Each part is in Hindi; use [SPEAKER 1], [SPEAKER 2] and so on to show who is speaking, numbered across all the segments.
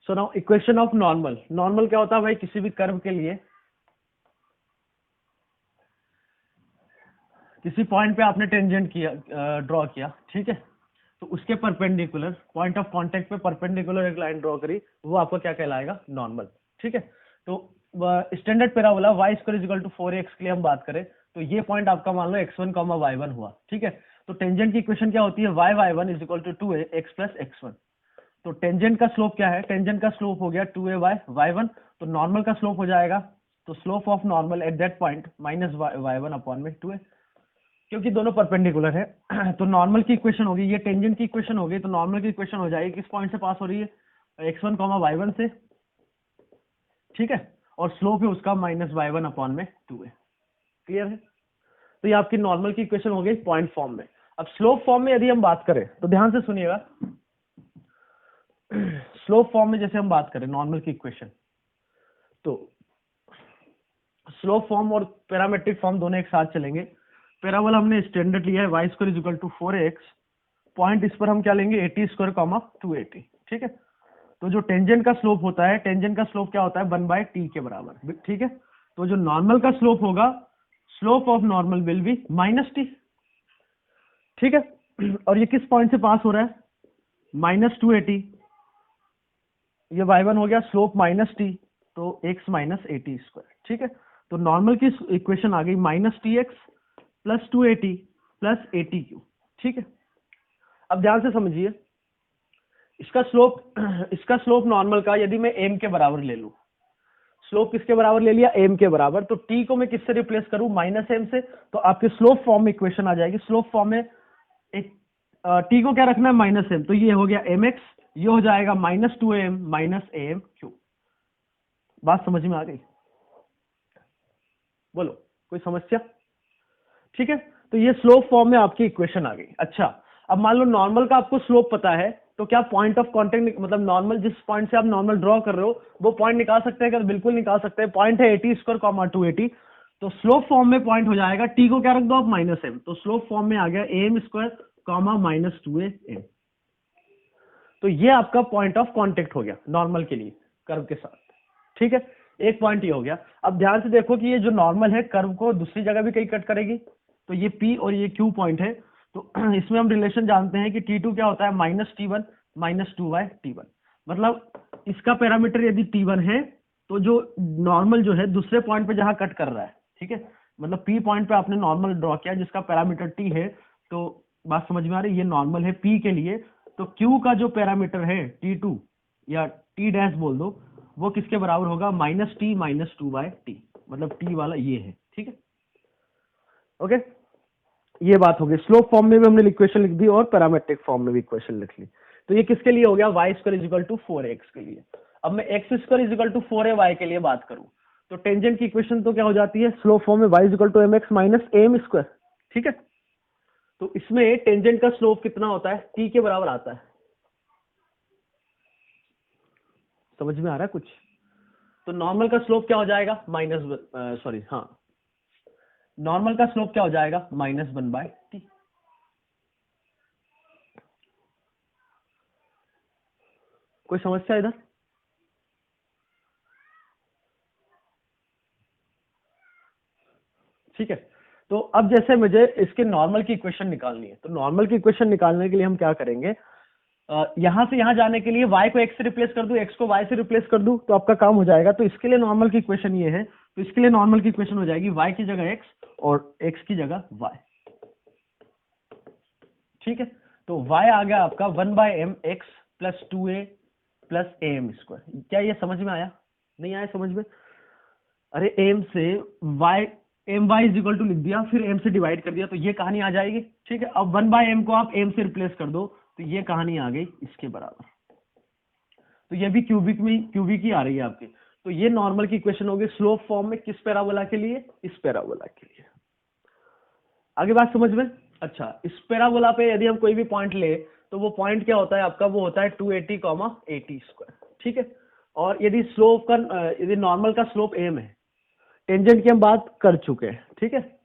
[SPEAKER 1] So now equation of normal. Normal क्या होता है भाई? किसी भी कर्व के लिए किसी पॉइंट पे आपने टेंजेंट किया, ड्रॉ किया, ठीक है, तो उसके परपेंडिकुलर पॉइंट ऑफ कांटेक्ट पे परपेंडिकुलर एक लाइन ड्रॉ करी, वो आपका क्या कहलाएगा? नॉर्मल। ठीक है, तो standard parabola y square equal to 4x के लिए हम बात करें तो ये पॉइंट आपका मान लो x1 y1 हुआ। ठीक है, तो टेंजेंट की इक्वेशन क्या होती है? y1 is equal to 2x plus x1। तो टेंजेंट का स्लोप क्या है? टेंजेंट का स्लोप हो गया 2ay, तो नॉर्मल का स्लोप हो जाएगा, तो slope of normal at that point minus y1 upon में 2a, क्योंकि दोनों परपेंडिकुलर है। तो नॉर्मल की इक्वेशन होगी, ये टेंजेंट की इक्वेशन होगी, तो नॉर्मल की इक्वेशन हो जाएगी किस पॉइंट से पास हो रही है? x1 y1 से। ठीक है, और स्लोप है उसका माइनस y1 अपॉन में 2a। क्लियर है? तो ये आपकी नॉर्मल की इक्वेशन हो गई पॉइंट फॉर्म में। अब स्लोप फॉर्म में यदि हम बात करें तो ध्यान से सुनिएगा। स्लोप फॉर्म में जैसे हम बात करें नॉर्मल की इक्वेशन, तो स्लोप फॉर्म और पैरामेट्रिक फॉर्म दोनों एक साथ चलेंगे। पैराबोला हमने स्टैंडर्ड लिया है y square is equal to 4x, point इस पर हम क्या लेंगे? 80 स्क्वायर कॉमा 280। ठीक है, तो जो टेंजेंट का स्लोप होता है, टेंजेंट का स्लोप क्या होता है? 1/t के बराबर। ठीक है, तो जो नॉर्मल का स्लोप होगा, slope of normal will be -t। ठीक है, और ये किस पॉइंट से पास हो रहा है? -280। ये y1 हो गया, स्लोप -t, तो x माइनस 80 स्क्वायर। ठीक है, तो नॉर्मल की इक्वेशन आ गई -tx प्लस 280 प्लस 80q। ठीक है, अब ध्यान से समझिए, इसका स्लोप नॉर्मल का यदि मैं m के बराबर ले लूं, स्लोप किसके बराबर ले लिया? m के बराबर, तो t को मैं किससे रिप्लेस करूं? -m से, तो आपके स्लोप फॉर्म में इक्वेशन आ जाएगी। स्लोप फॉर्म में एक t को क्या रखना है? -m, तो ये हो गया mx, ये हो जाएगा -2am माइनस am3। बात समझ में आ गई? बोलो, कोई समस्या? ठीक है, तो ये स्लोप फॉर्म में आपकी इक्वेशन आ गई। अच्छा, अब मान लो नॉर्मल का आपको स्लोप पता है, तो क्या पॉइंट ऑफ कांटेक्ट मतलब नॉर्मल जिस पॉइंट से आप नॉर्मल ड्रॉ कर रहे हो वो पॉइंट निकाल सकते हैं क्या? बिल्कुल निकाल सकते हैं। पॉइंट है 80 स्क्वायर कॉमा 280, तो स्लोप फॉर्म में पॉइंट हो जाएगा, टी को क्या रख दो आप? -m, तो स्लोप फॉर्म में आ गया am स्क्वायर कॉमा -2am। तो ये आपका पॉइंट ऑफ कांटेक्ट हो गया नॉर्मल के लिए कर्व के साथ। ठीक है, एक पॉइंट ये हो गया। अब ध्यान से देखो कि ये जो नॉर्मल है कर्व को दूसरी जगह भी कहीं कट करेगी, तो ये P और ये Q पॉइंट है, तो इसमें हम रिलेशन जानते हैं कि T2 क्या होता है? -T1 minus 2/T1। मतलब इसका पैरामीटर यदि T1 है, तो जो नॉर्मल जो है दूसरे पॉइंट पे जहां कट कर रहा है, ठीक है, मतलब P पॉइंट पे आपने नॉर्मल ड्रॉ किया जिसका पैरामीटर T है, तो बात समझ में आ रही है? ये नॉर्मल है P के लिए, तो Q का जो पैरामीटर है T2 या T डैश बोल दो, वो किसके बराबर होगा? -T माइनस 2/T, मतलब T वाला ये है। ठीक है, ओके, ये बात हो गई। स्लोप फॉर्म में भी हमने इक्वेशन लिख दी और पैरामेट्रिक फॉर्म में भी इक्वेशन लिख ली। तो ये किसके लिए हो गया? y square is equal to 4x के लिए। अब मैं x square is equal to 4ay के लिए बात करूं, तो टेंजेंट की इक्वेशन तो क्या हो जाती है? स्लोप फॉर्म में y इज इक्वल टू mx माइनस am स्क्वायर। ठीक है, तो इसमें टेंजेंट का स्लोप कितना होता है? t के बराबर आता है। समझ में आ रहा है कुछ? तो नॉर्मल का स्लोप क्या हो जाएगा? नॉर्मल का स्लोप क्या हो जाएगा? -1/t। कोई समस्या इधर? ठीक है, तो अब जैसे मुझे इसके नॉर्मल की इक्वेशन निकालनी है, तो नॉर्मल की इक्वेशन निकालने के लिए हम क्या करेंगे? यहां से यहां जाने के लिए y को x से रिप्लेस कर दूं, x को y से रिप्लेस कर दूं, तो आपका काम हो जाएगा। तो इसके लिए नॉर्मल की इक्वेशन ये है, तो इसके लिए नॉर्मल की इक्वेशन हो जाएगी y की जगह x और x की जगह y। ठीक है, तो y आ गया आपका 1/mx plus 2a plus am square. क्या ये समझ में आया? नहीं आया समझ में? अरे m से y, my is equal to लिख दिया, फिर m से डिवाइड कर दिया, तो ये कहानी आ जाएगी। ठीक है, अब 1/m को आप m से रिप्लेस कर दो, तो ये कहानी आ गई इसके बराबर। तो ये भी क्यूबिक ही आ रही है आपकी। तो ये नॉर्मल की इक्वेशन होगी स्लोप फॉर्म में किस पैराबोला के लिए? इस पैराबोला के लिए। आगे बात समझ में? अच्छा, इस पैराबोला पे यदि हम कोई भी पॉइंट ले, तो वो पॉइंट क्या होता है आपका? वो होता है 280 80 स्क्वायर। ठीक है, और यदि स्लोप का यदि नॉर्मल का स्लोप m है, टेंजेंट की हम बात कर चुके हैं। ठीक है,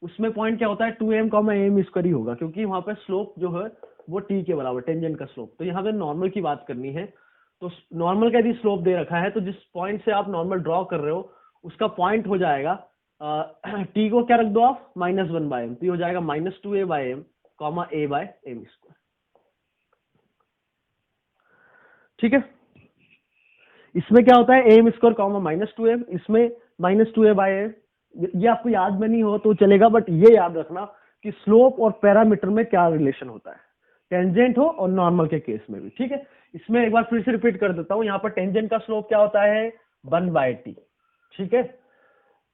[SPEAKER 1] उसमें पॉइंट क्या होता है? 2m am स्क्वायर ही होगा, क्योंकि वहां पे स्लोप जो है वो t के बराबर, टेंजेंट का स्लोप। तो यहाँ पे नॉर्मल की बात करनी है, तो नॉर्मल का यदि स्लोप दे रखा है तो जिस पॉइंट से आप नॉर्मल ड्रॉ कर रहे हो उसका पॉइंट हो जाएगा टी को क्या रख दो आप -1/m, तो ये हो जाएगा -2a/m, a/m²। ठीक है, इसमें क्या होता है am², -2m, इसमें -2a/m। ये आपको याद में नहीं हो तो चलेगा, बट ये याद रखना कि स्लोप और पैरामीटर में क्या रिलेशन होता है, टेंजेंट हो और नॉर्मल के केस में भी। ठीक है, इसमें एक बार फिर से रिपीट कर देता हूं, यहाँ पर टेंजेंट का स्लोप क्या होता है 1/t। ठीक है,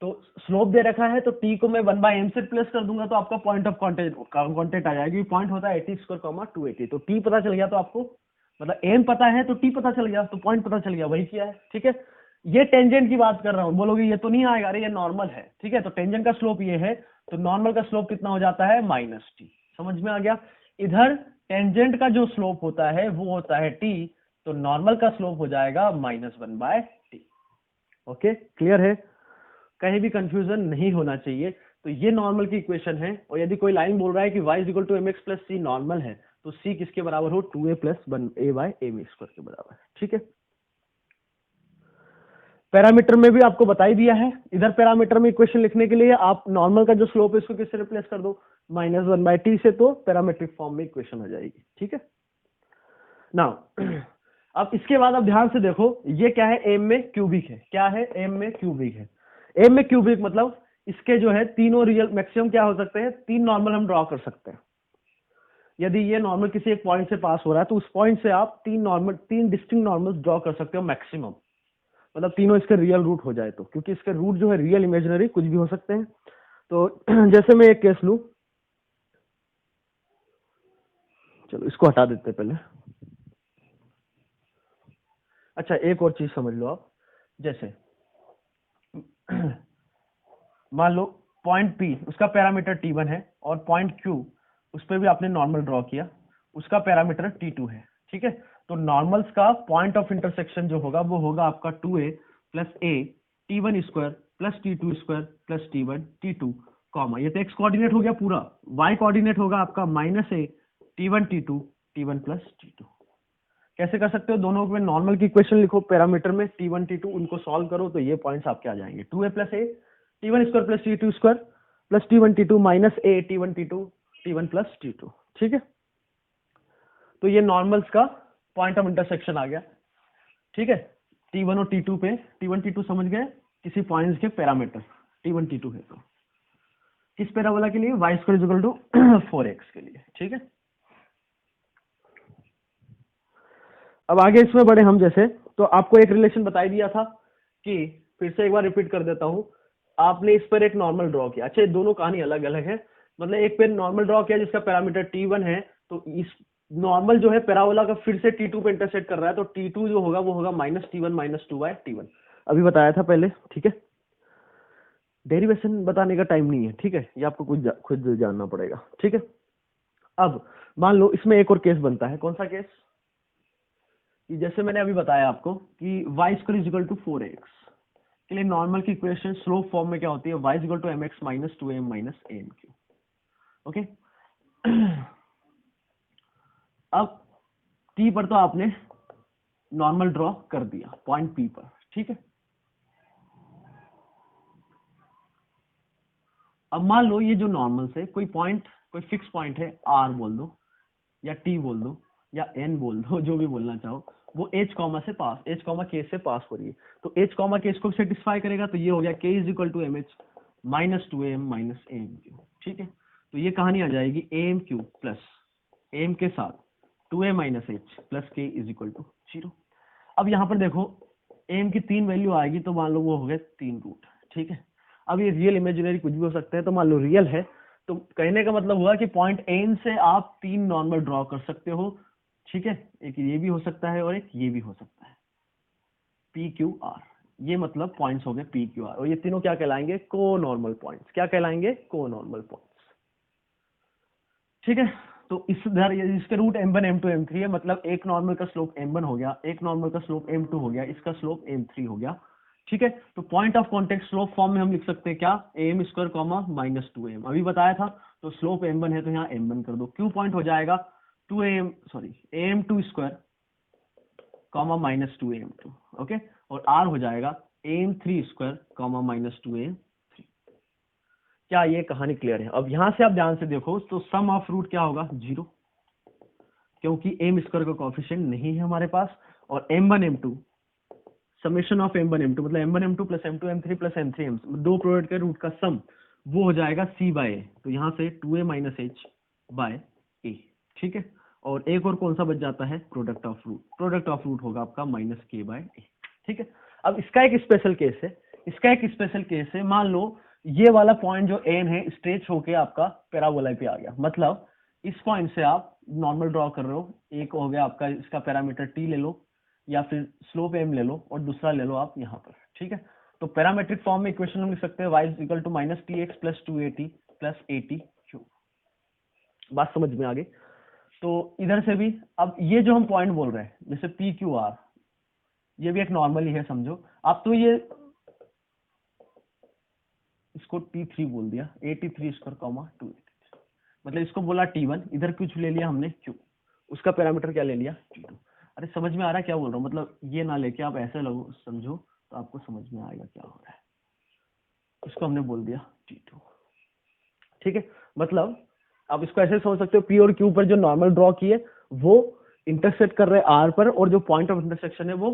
[SPEAKER 1] तो स्लोप दे रखा है तो t को मैं 1/m से रिप्लेस कर दूंगा तो आपका पॉइंट ऑफ कॉन्टेक्ट आ जाएगी। पॉइंट होता है 80², 280, तो t पता चल गया, तो आपको मतलब m पता है तो t पता चल गया, तो पॉइंट पता चल गया, वही किया है। ठीक है, ये टेंजेंट की बात कर रहा हूं, बोलोगे ये तो नहीं आएगा, अरे ये नॉर्मल है। ठीक है, तो टेंजेंट का स्लोप ये है, तो नॉर्मल का स्लोप कितना हो जाता है -t। समझ में आ गया? इधर टेंजेंट का जो स्लोप होता है वो होता है t, तो नॉर्मल का स्लोप हो जाएगा -1/t। ओके, क्लियर है? कहीं भी कंफ्यूजन नहीं होना चाहिए। तो ये नॉर्मल की इक्वेशन है, और यदि कोई लाइन बोल रहा है कि y = mx + c नॉर्मल है, तो c किसके बराबर हो 2a + a/m² के बराबर। ठीक है, पैरामीटर में भी आपको बता ही दिया है। इधर पैरामीटर में इक्वेशन लिखने के लिए आप नॉर्मल का जो स्लोप है इसको किससे रिप्लेस कर दो -1/t से, तो पैरामीट्रिक फॉर्म में इक्वेशन आ जाएगी। ठीक है, नाउ अब इसके बाद आप ध्यान से देखो, ये क्या है, एम में क्यूबिक है। क्या है? एम में क्यूबिक है। एम में क्यूबिक मतलब इसके जो है तीनों रियल मैक्सिमम क्या हो सकते हैं, 3 नॉर्मल हम ड्रॉ कर सकते हैं। यदि ये नॉर्मल किसी एक पॉइंट से पास हो रहा है तो उस पॉइंट से आप 3 डिस्टिंक्ट नॉर्मल्स ड्रॉ कर सकते हो मैक्सिमम, मतलब तीनों इसके रियल रूट हो जाए तो, क्योंकि इसके रूट जो है रियल इमेजिनरी कुछ भी हो सकते हैं। तो जैसे मैं एक केस लूं, चलो इसको हटा देते हैं पहले। अच्छा, एक और चीज समझ लो आप, जैसे मान लो पॉइंट P उसका पैरामीटर T1 है, और पॉइंट Q उस पर भी आपने नॉर्मल ड्रॉ किया, उसका पैरामीटर T2 है। ठीक है, तो नॉर्मल्स का पॉइंट ऑफ इंटरसेक्शन जो होगा वो होगा आपका 2a + a T1² + T2² + T1 T2, comma, ये तो x कोऑर्डिनेट हो गया पूरा, y कोऑर्डिनेट होगा आपका -a T1 T2 T1 + T2। कैसे कर सकते हो? दोनों में नॉर्मल की इक्वेशन लिखो, पैरामीटर में T1 T2 उनको सॉल्व करो, तो ये पॉइंट्स आपके आ जाएंगे 2a + a T1² + T2² + T1 T2 - a T1 T2 T1 + T2। ठीक है, तो ये नॉर्मल्स का पॉइंट ऑफ इंटरसेक्शन आ गया। ठीक है, T1 और T2 पे, T1 T2 समझ गए, किसी पॉइंट्स के पैरामीटर T1 T2 है, तो किस पैराबोला के लिए? y² = 4x के लिए। ठीक है, अब आगे इसमें बढ़े हम। जैसे तो आपको एक रिलेशन बताई दिया था कि, फिर से एक बार रिपीट कर देता हूं, आपने इस पर एक नॉर्मल ड्रॉ किया। अच्छा, दोनों कहानी अलग अलग है, मतलब एक पे नॉर्मल ड्रॉ किया जिसका पैरामीटर T1 है, तो इस नॉर्मल जो है पैराबोला का फिर से T2 पे इंटरसेक्ट कर रहा है, तो T2 जो होगा वो होगा -T1 - 2/T1, अभी बताया था पहले। ठीक है, डेरिवेशन बताने का टाइम नहीं है। ठीक है, ये आपको खुद जानना पड़ेगा। ठीक है, अब मान लो इसमें एक और केस बनता है। कौन सा केस? कि जैसे मैंने अभी बताया आपको कि y² = 4x के लिए नॉर्मल की इक्वेशन स्लोप फॉर्म में क्या होती है, y = mx - 2m - amq। Okay, अब t पर तो आपने नॉर्मल ड्रॉ कर दिया पॉइंट P पर। ठीक है, अब मान लो ये जो नॉर्मल से कोई पॉइंट, कोई फिक्स पॉइंट है, r बोल दो या t बोल दो या n बोल दो, जो भी बोलना चाहो, वो h, से पास, h, k से पास हो रही है, तो h, k इसको सेटिस्फाई करेगा, तो ये हो गया k = mh - 2am - amq। ठीक है, तो ये कहानी आ जाएगी amq प्लस am के साथ 2a - h प्लस k = 0। अब यहाँ पर देखो am की 3 वैल्यू आएगी, तो मान लो वो हो गए 3 रूट। ठीक है, अब ये रियल इमेजिनरी कुछ भी हो सकते हैं, तो मान लो रियल है, तो कहने का मतलब हुआ कि पॉइंट एन से आप 3 नॉर्मल ड्रॉ कर सकते हो। ठीक है, एक ये भी हो सकता है और एक ये भी हो सकता है, पी क्यू आर, ये मतलब पॉइंट्स हो गए पी क्यू आर, और ये तीनों क्या कहलाएंगे? को नॉर्मल पॉइंट्स। क्या कहलाएंगे? को नॉर्मल पॉइंट्स। ठीक है, तो इधर इसके रूट m1 m2 m3 है, मतलब एक नॉर्मल का स्लोप m1 हो गया, एक नॉर्मल का स्लोप m2 हो गया, इसका स्लोप m3 हो गया। ठीक है, तो point of contact slope form में हम लिख सकते हैं क्या? am² -2am, अभी बताया था, तो स्लोप m1 है तो यहाँ m1 कर दो, क्यू पॉइंट हो जाएगा am2² comma minus 2am2, okay, और r हो जाएगा am3 square comma minus 2am3। क्या ये कहानी क्लियर है? अब यहां से आप ध्यान से देखो तो सम ऑफ रूट क्या होगा? 0, क्योंकि एम स्क्वायर का कोएफिशिएंट नहीं है हमारे पास, और m1 m2 summation of m1 m2 मतलब m1 m2 plus m2 m3 plus m3 m, दो प्रोडक्ट के रूट का सम वो हो जाएगा c बाय a, तो यहाँ से 2a minus h bye a, ठीक है। और एक और कौन सा बच जाता है? Product of root, product of root होगा आपका माइनस k बाय a, ठीक है। अब इसका एक स्पेशल केस है, इसका एक स्पेशल केस है, मान लो ये वाला पॉइंट जो n है स्ट्रेच होके आपका पैराबोला पे आ गया, मतलब इस पॉइंट से आप नॉर्मल ड्रॉ कर रहे हो, एक हो गया आपका इसका पैरामीटर t ले लो या फिर स्लोप m ले लो और दूसरा ले लो आप यहाँ पर, ठीक है। तो पैरामेट्रिक फॉर्म में इक्वेशन हम लिख सकते हैं y equal to minus t x plus 2at plus 80 cube. बात समझ में आ गई? तो इधर से भी अब ये जो हम पॉइंट बोल रहे हैं जैसे पी क्यू आर, ये भी एक नॉर्मल ही है समझो आप, तो ये इसको T3 बोल दिया, 83 स्क्वायर कॉमा 283, मतलब इसको बोला T1, इधर कुछ ले लिया हमने Q, उसका पैरामीटर क्या ले लिया? T2। अरे समझ में आ रहा है क्या बोल रहा हूँ? मतलब ये ना लेके आप ऐसे लगो समझो तो आपको समझ में आएगा क्या हो रहा है। इसको हमने बोल दिया T2, ठीक है। मतलब आप इसको ऐसे समझ सकते हो, P और Q पर जो नॉर्मल ड्रॉ किए वो इंटरसेक्ट कर रहे हैं R पर, और जो पॉइंट ऑफ इंटरसेक्शन है वो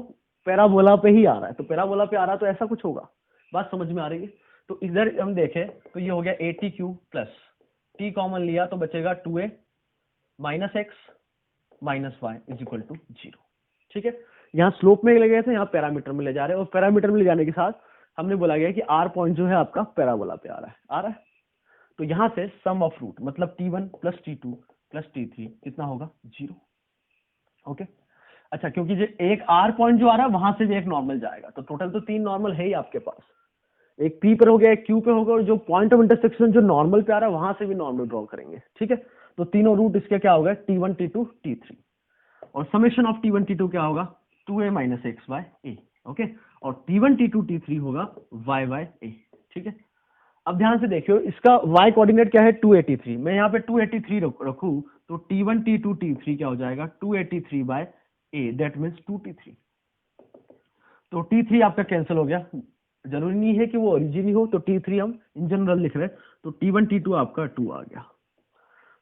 [SPEAKER 1] पैराबोला पे ही आ रहा है, तो पैराबोला पे आ रहा है तो ऐसा कुछ होगा। बात समझ में आ रही है? तो इधर हम देखें तो ये हो गया 80Q प्लस T कॉमन लिया तो बचेगा 2a minus x minus y is equal to 0, ठीक है। यहाँ स्लोप में ले गए थे, यहाँ पैरामीटर में ले जा रहे हैं, और पैरामीटर में ले जाने के साथ हमने बोला गया कि R पॉइंट जो है आपका पैराबोला पे आ रहा है। तो यहाँ से सम ऑफ रूट मतलब T1 plus T2 plus T3 कितना होगा? 0, ओके। अच्छा, क्योंकि जो एक R पॉइंट जो आ रहा है वहां से भी एक नॉर्मल जाएगा, तो टोटल तो 3 नॉर्मल है ही आपके पास, एक P पर हो गया, एक Q पे होगा, और जो पॉइंट ऑफ इंटरसेक्शन जो नॉर्मल पे आ रहा है वहां से भी नॉर्मल ड्रॉ करेंगे, ठीक है। तो तीनों रूट इसके क्या होगा? T1 T2 T3, और समेशन ऑफ T1 T2 क्या होगा? 2a माइनस एक्स बाय ए, ओके, और T1 T2 T3 होगा y बाय ए, ठीक है। अब ध्यान से देखियो, इसका y कोऑर्डिनेट क्या है? 283, मैं यहाँ पे 283 रखूं तो T1 T2 T3 क्या हो जाएगा? 283 bye A, that means 2T3। तो T3 आपका कैंसिल हो गया, जरूरी नहीं है कि वो ओरिजिन ही हो, तो T3 हम इन जनरल लिख रहे हैं, तो T1 T2 आपका 2 आ गया।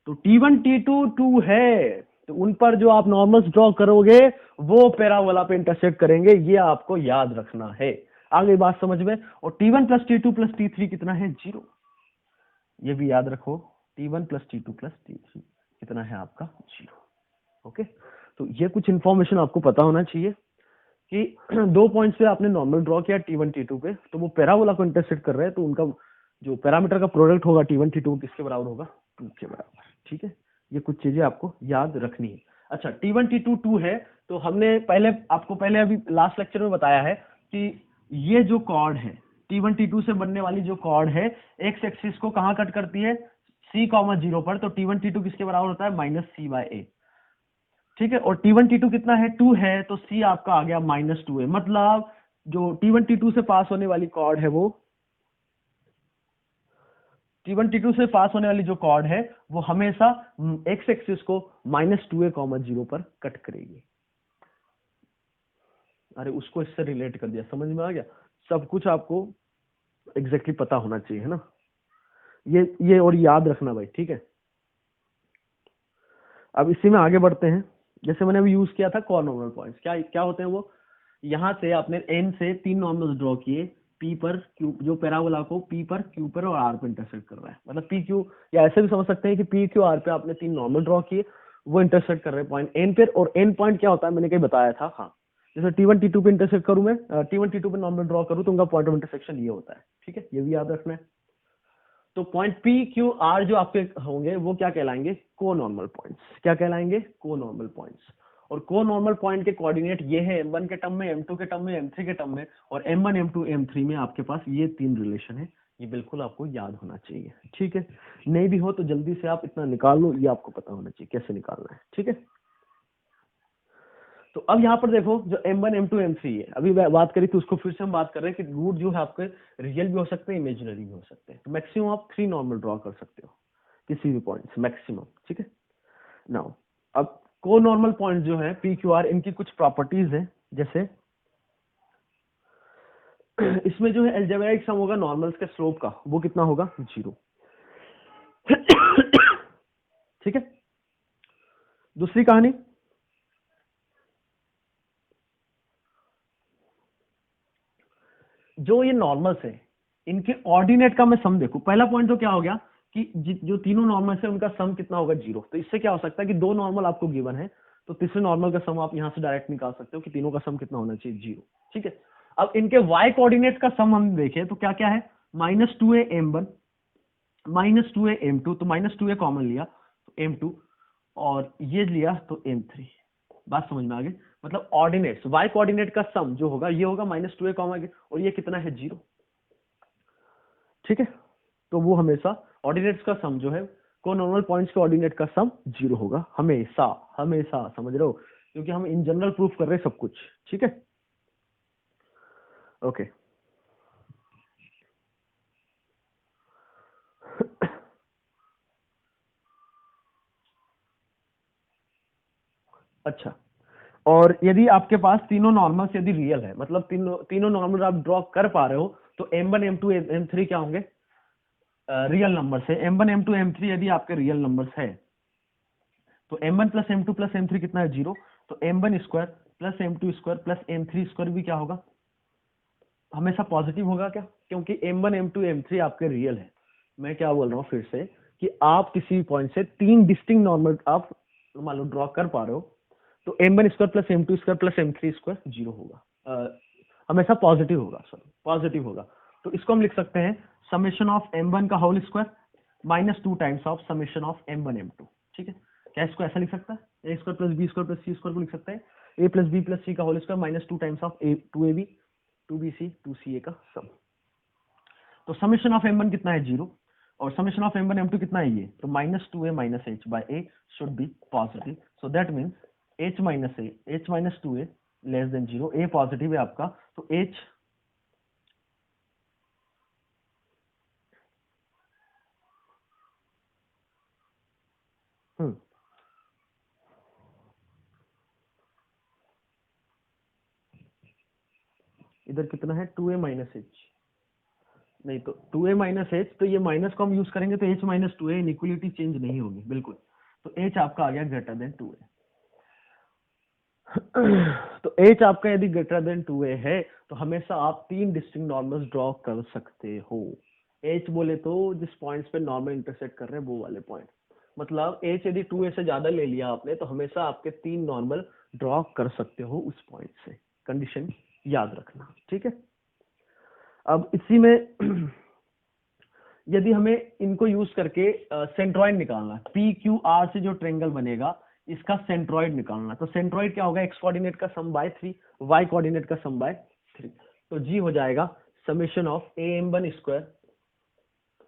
[SPEAKER 1] तो T1 T2 2 है, तो उन पर जो आप नॉर्मल्स ड्रॉ करोगे वो पैराबोला पे इंटरसेक्ट करेंगे, ये आपको याद रखना है। आगे बात समझ में? और T1 plus T2 plus T3 कितना है? 0, ये भी याद रखो, T1 plus T2 plus T3 कितना है आपका? 0, ओके। तो ये कुछ इंफॉर्मेशन आपको पता होना चाहिए कि दो पॉइंट्स पे आपने नॉर्मल ड्रॉ किया T1 T2 पे, तो वो पैराबोला को इंटरसेक्ट कर रहे हैं, तो उनका जो पैरामीटर का प्रोडक्ट होगा T1 T2 किसके बराबर होगा? 2 के बराबर, ठीक है। ये कुछ चीजें आपको याद रखनी है। अच्छा, T1 T2 2 है, तो हमने आपको पहले अभी लास्ट लेक्चर में बताया है कि ये जो कॉर्ड है T1 T2 से बनने वाली जो कॉर्ड है, एक्स एक्सिस को कहाँ कट करती है? C,0 पर, तो T1 T2 किसके बराबर होता है? माइनस C बाय ए, ठीक है। और T1 T2 कितना है? 2 है, तो C आपका आ गया माइनस 2a, मतलब जो T1 T2 से पास होने वाली कॉर्ड है वो T1 T2 से पास होने वाली जो कॉर्ड है वो हमेशा एक्स एक्सिस को माइनस 2a,0 पर कट करेगी। अरे उसको इससे रिलेट कर दिया, समझ में आ गया? सब कुछ आपको एग्जैक्टली पता होना चाहिए, है ना? ये और याद रखना भाई, ठीक है। अब इसी में आगे बढ़ते हैं। जैसे मैंने अभी यूज किया था कॉर्नोर्मल पॉइंट्स, क्या क्या होते हैं वो? यहाँ से आपने n से 3 नॉर्मल्स ड्रॉ किए, P पर Q, जो पैराबोला को P पर Q पर और R पर इंटरसेक्ट कर रहा है, मतलब P Q, या ऐसे भी समझ सकते हैं कि P Q R पे आपने 3 नॉर्मल ड्रॉ किए, वो इंटरसेक्ट कर रहे हैं पॉइंट n पर, और n पॉइंट क्या होता है मैंने कहीं बताया था, हाँ। जैसे T1 T2 पे इंटरसेक्ट करूं मैं, T1 T2 पे नॉर्मल ड्रॉ करूं तो उनका पॉइंट ऑफ इंटरसेक्शन ये होता है, ठीक है, ये भी याद रखना है। तो पॉइंट P Q R जो आपके होंगे वो क्या कहलाएंगे? को नॉर्मल पॉइंट्स। क्या कहलाएंगे? को नॉर्मल पॉइंट्स। और को नॉर्मल पॉइंट के कोऑर्डिनेट ये है M1 के टर्म में, M2 के टर्म में, M3 के टर्म में, और M1 M2 M3 में आपके पास ये 3 रिलेशन है। ये बिल्कुल आपको याद होना चाहिए, ठीक है। नहीं भी हो तो जल्दी से आप इतना निकाल लो, ये आपको पता होना चाहिए कैसे निकालना है, ठीक है। तो अब यहाँ पर देखो, जो M1 M2 M3 है, अभी बात करी थी उसको फिर से हम बात कर रहे हैं कि रूट जो है आपके रियल भी हो सकते हैं, इमेजिनरी भी हो सकते हैं। तो मैक्सिमम आप 3 नॉर्मल ड्रॉ कर सकते हो किसी भी पॉइंट से, मैक्सिमम, ठीक है। नाउ अब को नॉर्मल पॉइंट जो है पी क्यू आर, इनकी कुछ प्रॉपर्टीज है। जैसे इसमें जो है अलजेब्राइक सम होगा नॉर्मल्स के स्लोप का, वो कितना होगा 0। ठीक है। दूसरी कहानी, जो ये नॉर्मल्स है इनके ऑर्डिनेट का मैं सम देखूं। पहला पॉइंट तो क्या हो गया कि जो तीनों नॉर्मल्स है उनका सम कितना होगा 0। तो इससे क्या हो सकता है कि दो नॉर्मल आपको गिवन है, तो तीसरे नॉर्मल का सम आप यहां से डायरेक्ट निकाल सकते हो कि तीनों का सम कितना होना चाहिए 0। ठीक है। अब इनके y कोऑर्डिनेट का सम हम देखें तो क्या क्या है, -2a m1 -2a m2, तो -2a कॉमन लिया तो m2, और ये लिया तो m3। बात समझ में आ गई। मतलब ऑर्डिनेट्स y कोऑर्डिनेट का सम जो होगा ये होगा -2a कॉमन, और ये कितना है 0। ठीक है। तो वो हमेशा ऑर्डिनेट्स का सम जो है को नॉर्मल पॉइंट्स के ऑर्डिनेट का सम 0 होगा हमेशा, हमेशा। समझ रहे हो, क्योंकि हम इन जनरल प्रूफ कर रहे हैं सब कुछ। ठीक है, ओके। अच्छा, और यदि आपके पास तीनों नॉर्मल्स यदि रियल है, मतलब तीनों नॉर्मल आप ड्रॉ कर पा रहे हो, तो m1 m2 m3 क्या होंगे, रियल नंबर है। m1 m2 m3 यदि आपके रियल नंबर्स है तो m1 plus m2 plus m3 कितना है 0। तो m1 square plus m2 square plus m3 square भी क्या होगा, हमेशा पॉजिटिव होगा। क्या, क्योंकि m1 m2 m3 आपके रियल है। मैं क्या बोल रहा हूँ फिर से कि आप किसी पॉइंट से तीन डिस्टिंक्ट नॉर्मल आप मान लो ड्रॉ कर पा रहे हो, तो m1 square plus m2 square plus m3 square 0 होगा, हमेशा पॉजिटिव होगा, सॉरी पॉजिटिव होगा। तो इसको हम लिख सकते हैं समेशन ऑफ m1 का whole square -2 times of summation of m1 m2। ठीक है, क्या इसको ऐसा लिख सकता है, a square plus b square plus c square को लिख सकते हैं a plus b plus c का whole square -2 times of 2ab 2bc 2ca का सम। तो समेशन ऑफ m1 कितना है 0, और समेशन ऑफ m1 m2 कितना है ये, तो -2a minus h by a should be positive, so that means h minus 2a less than 0, a positive है आपका, तो h इधर कितना है 2a minus h, नहीं तो 2a minus h, तो ये माइनस को हम यूज करेंगे तो h minus 2a inequality change नहीं होगी बिल्कुल। तो h आपका आ गया ग्रेटर देन 2a। तो h आपका यदि ग्रेटर देन 2a है तो हमेशा आप तीन डिस्टिंक्ट नॉर्मल्स ड्रॉ कर सकते हो। h बोले तो जिस पॉइंट्स पे नॉर्मल इंटरसेक्ट कर रहे हैं वो वाले पॉइंट, मतलब h यदि 2a से ज्यादा ले लिया आपने तो हमेशा आपके तीन नॉर्मल ड्रॉ कर सकते हो उस पॉइंट से। कंडीशन याद रखना, ठीक है। अब इसी में यदि हमें इनको यूज करके सेंट्रॉइड निकालना, पी क्यू आर से जो ट्रेंगल बनेगा इसका सेंट्रॉइड निकालना, तो सेंट्रॉइड क्या होगा, एक्स कोऑर्डिनेट का सम बाय 3, वाई कोऑर्डिनेट का सम बाय 3। तो जी हो जाएगा summation of a m one square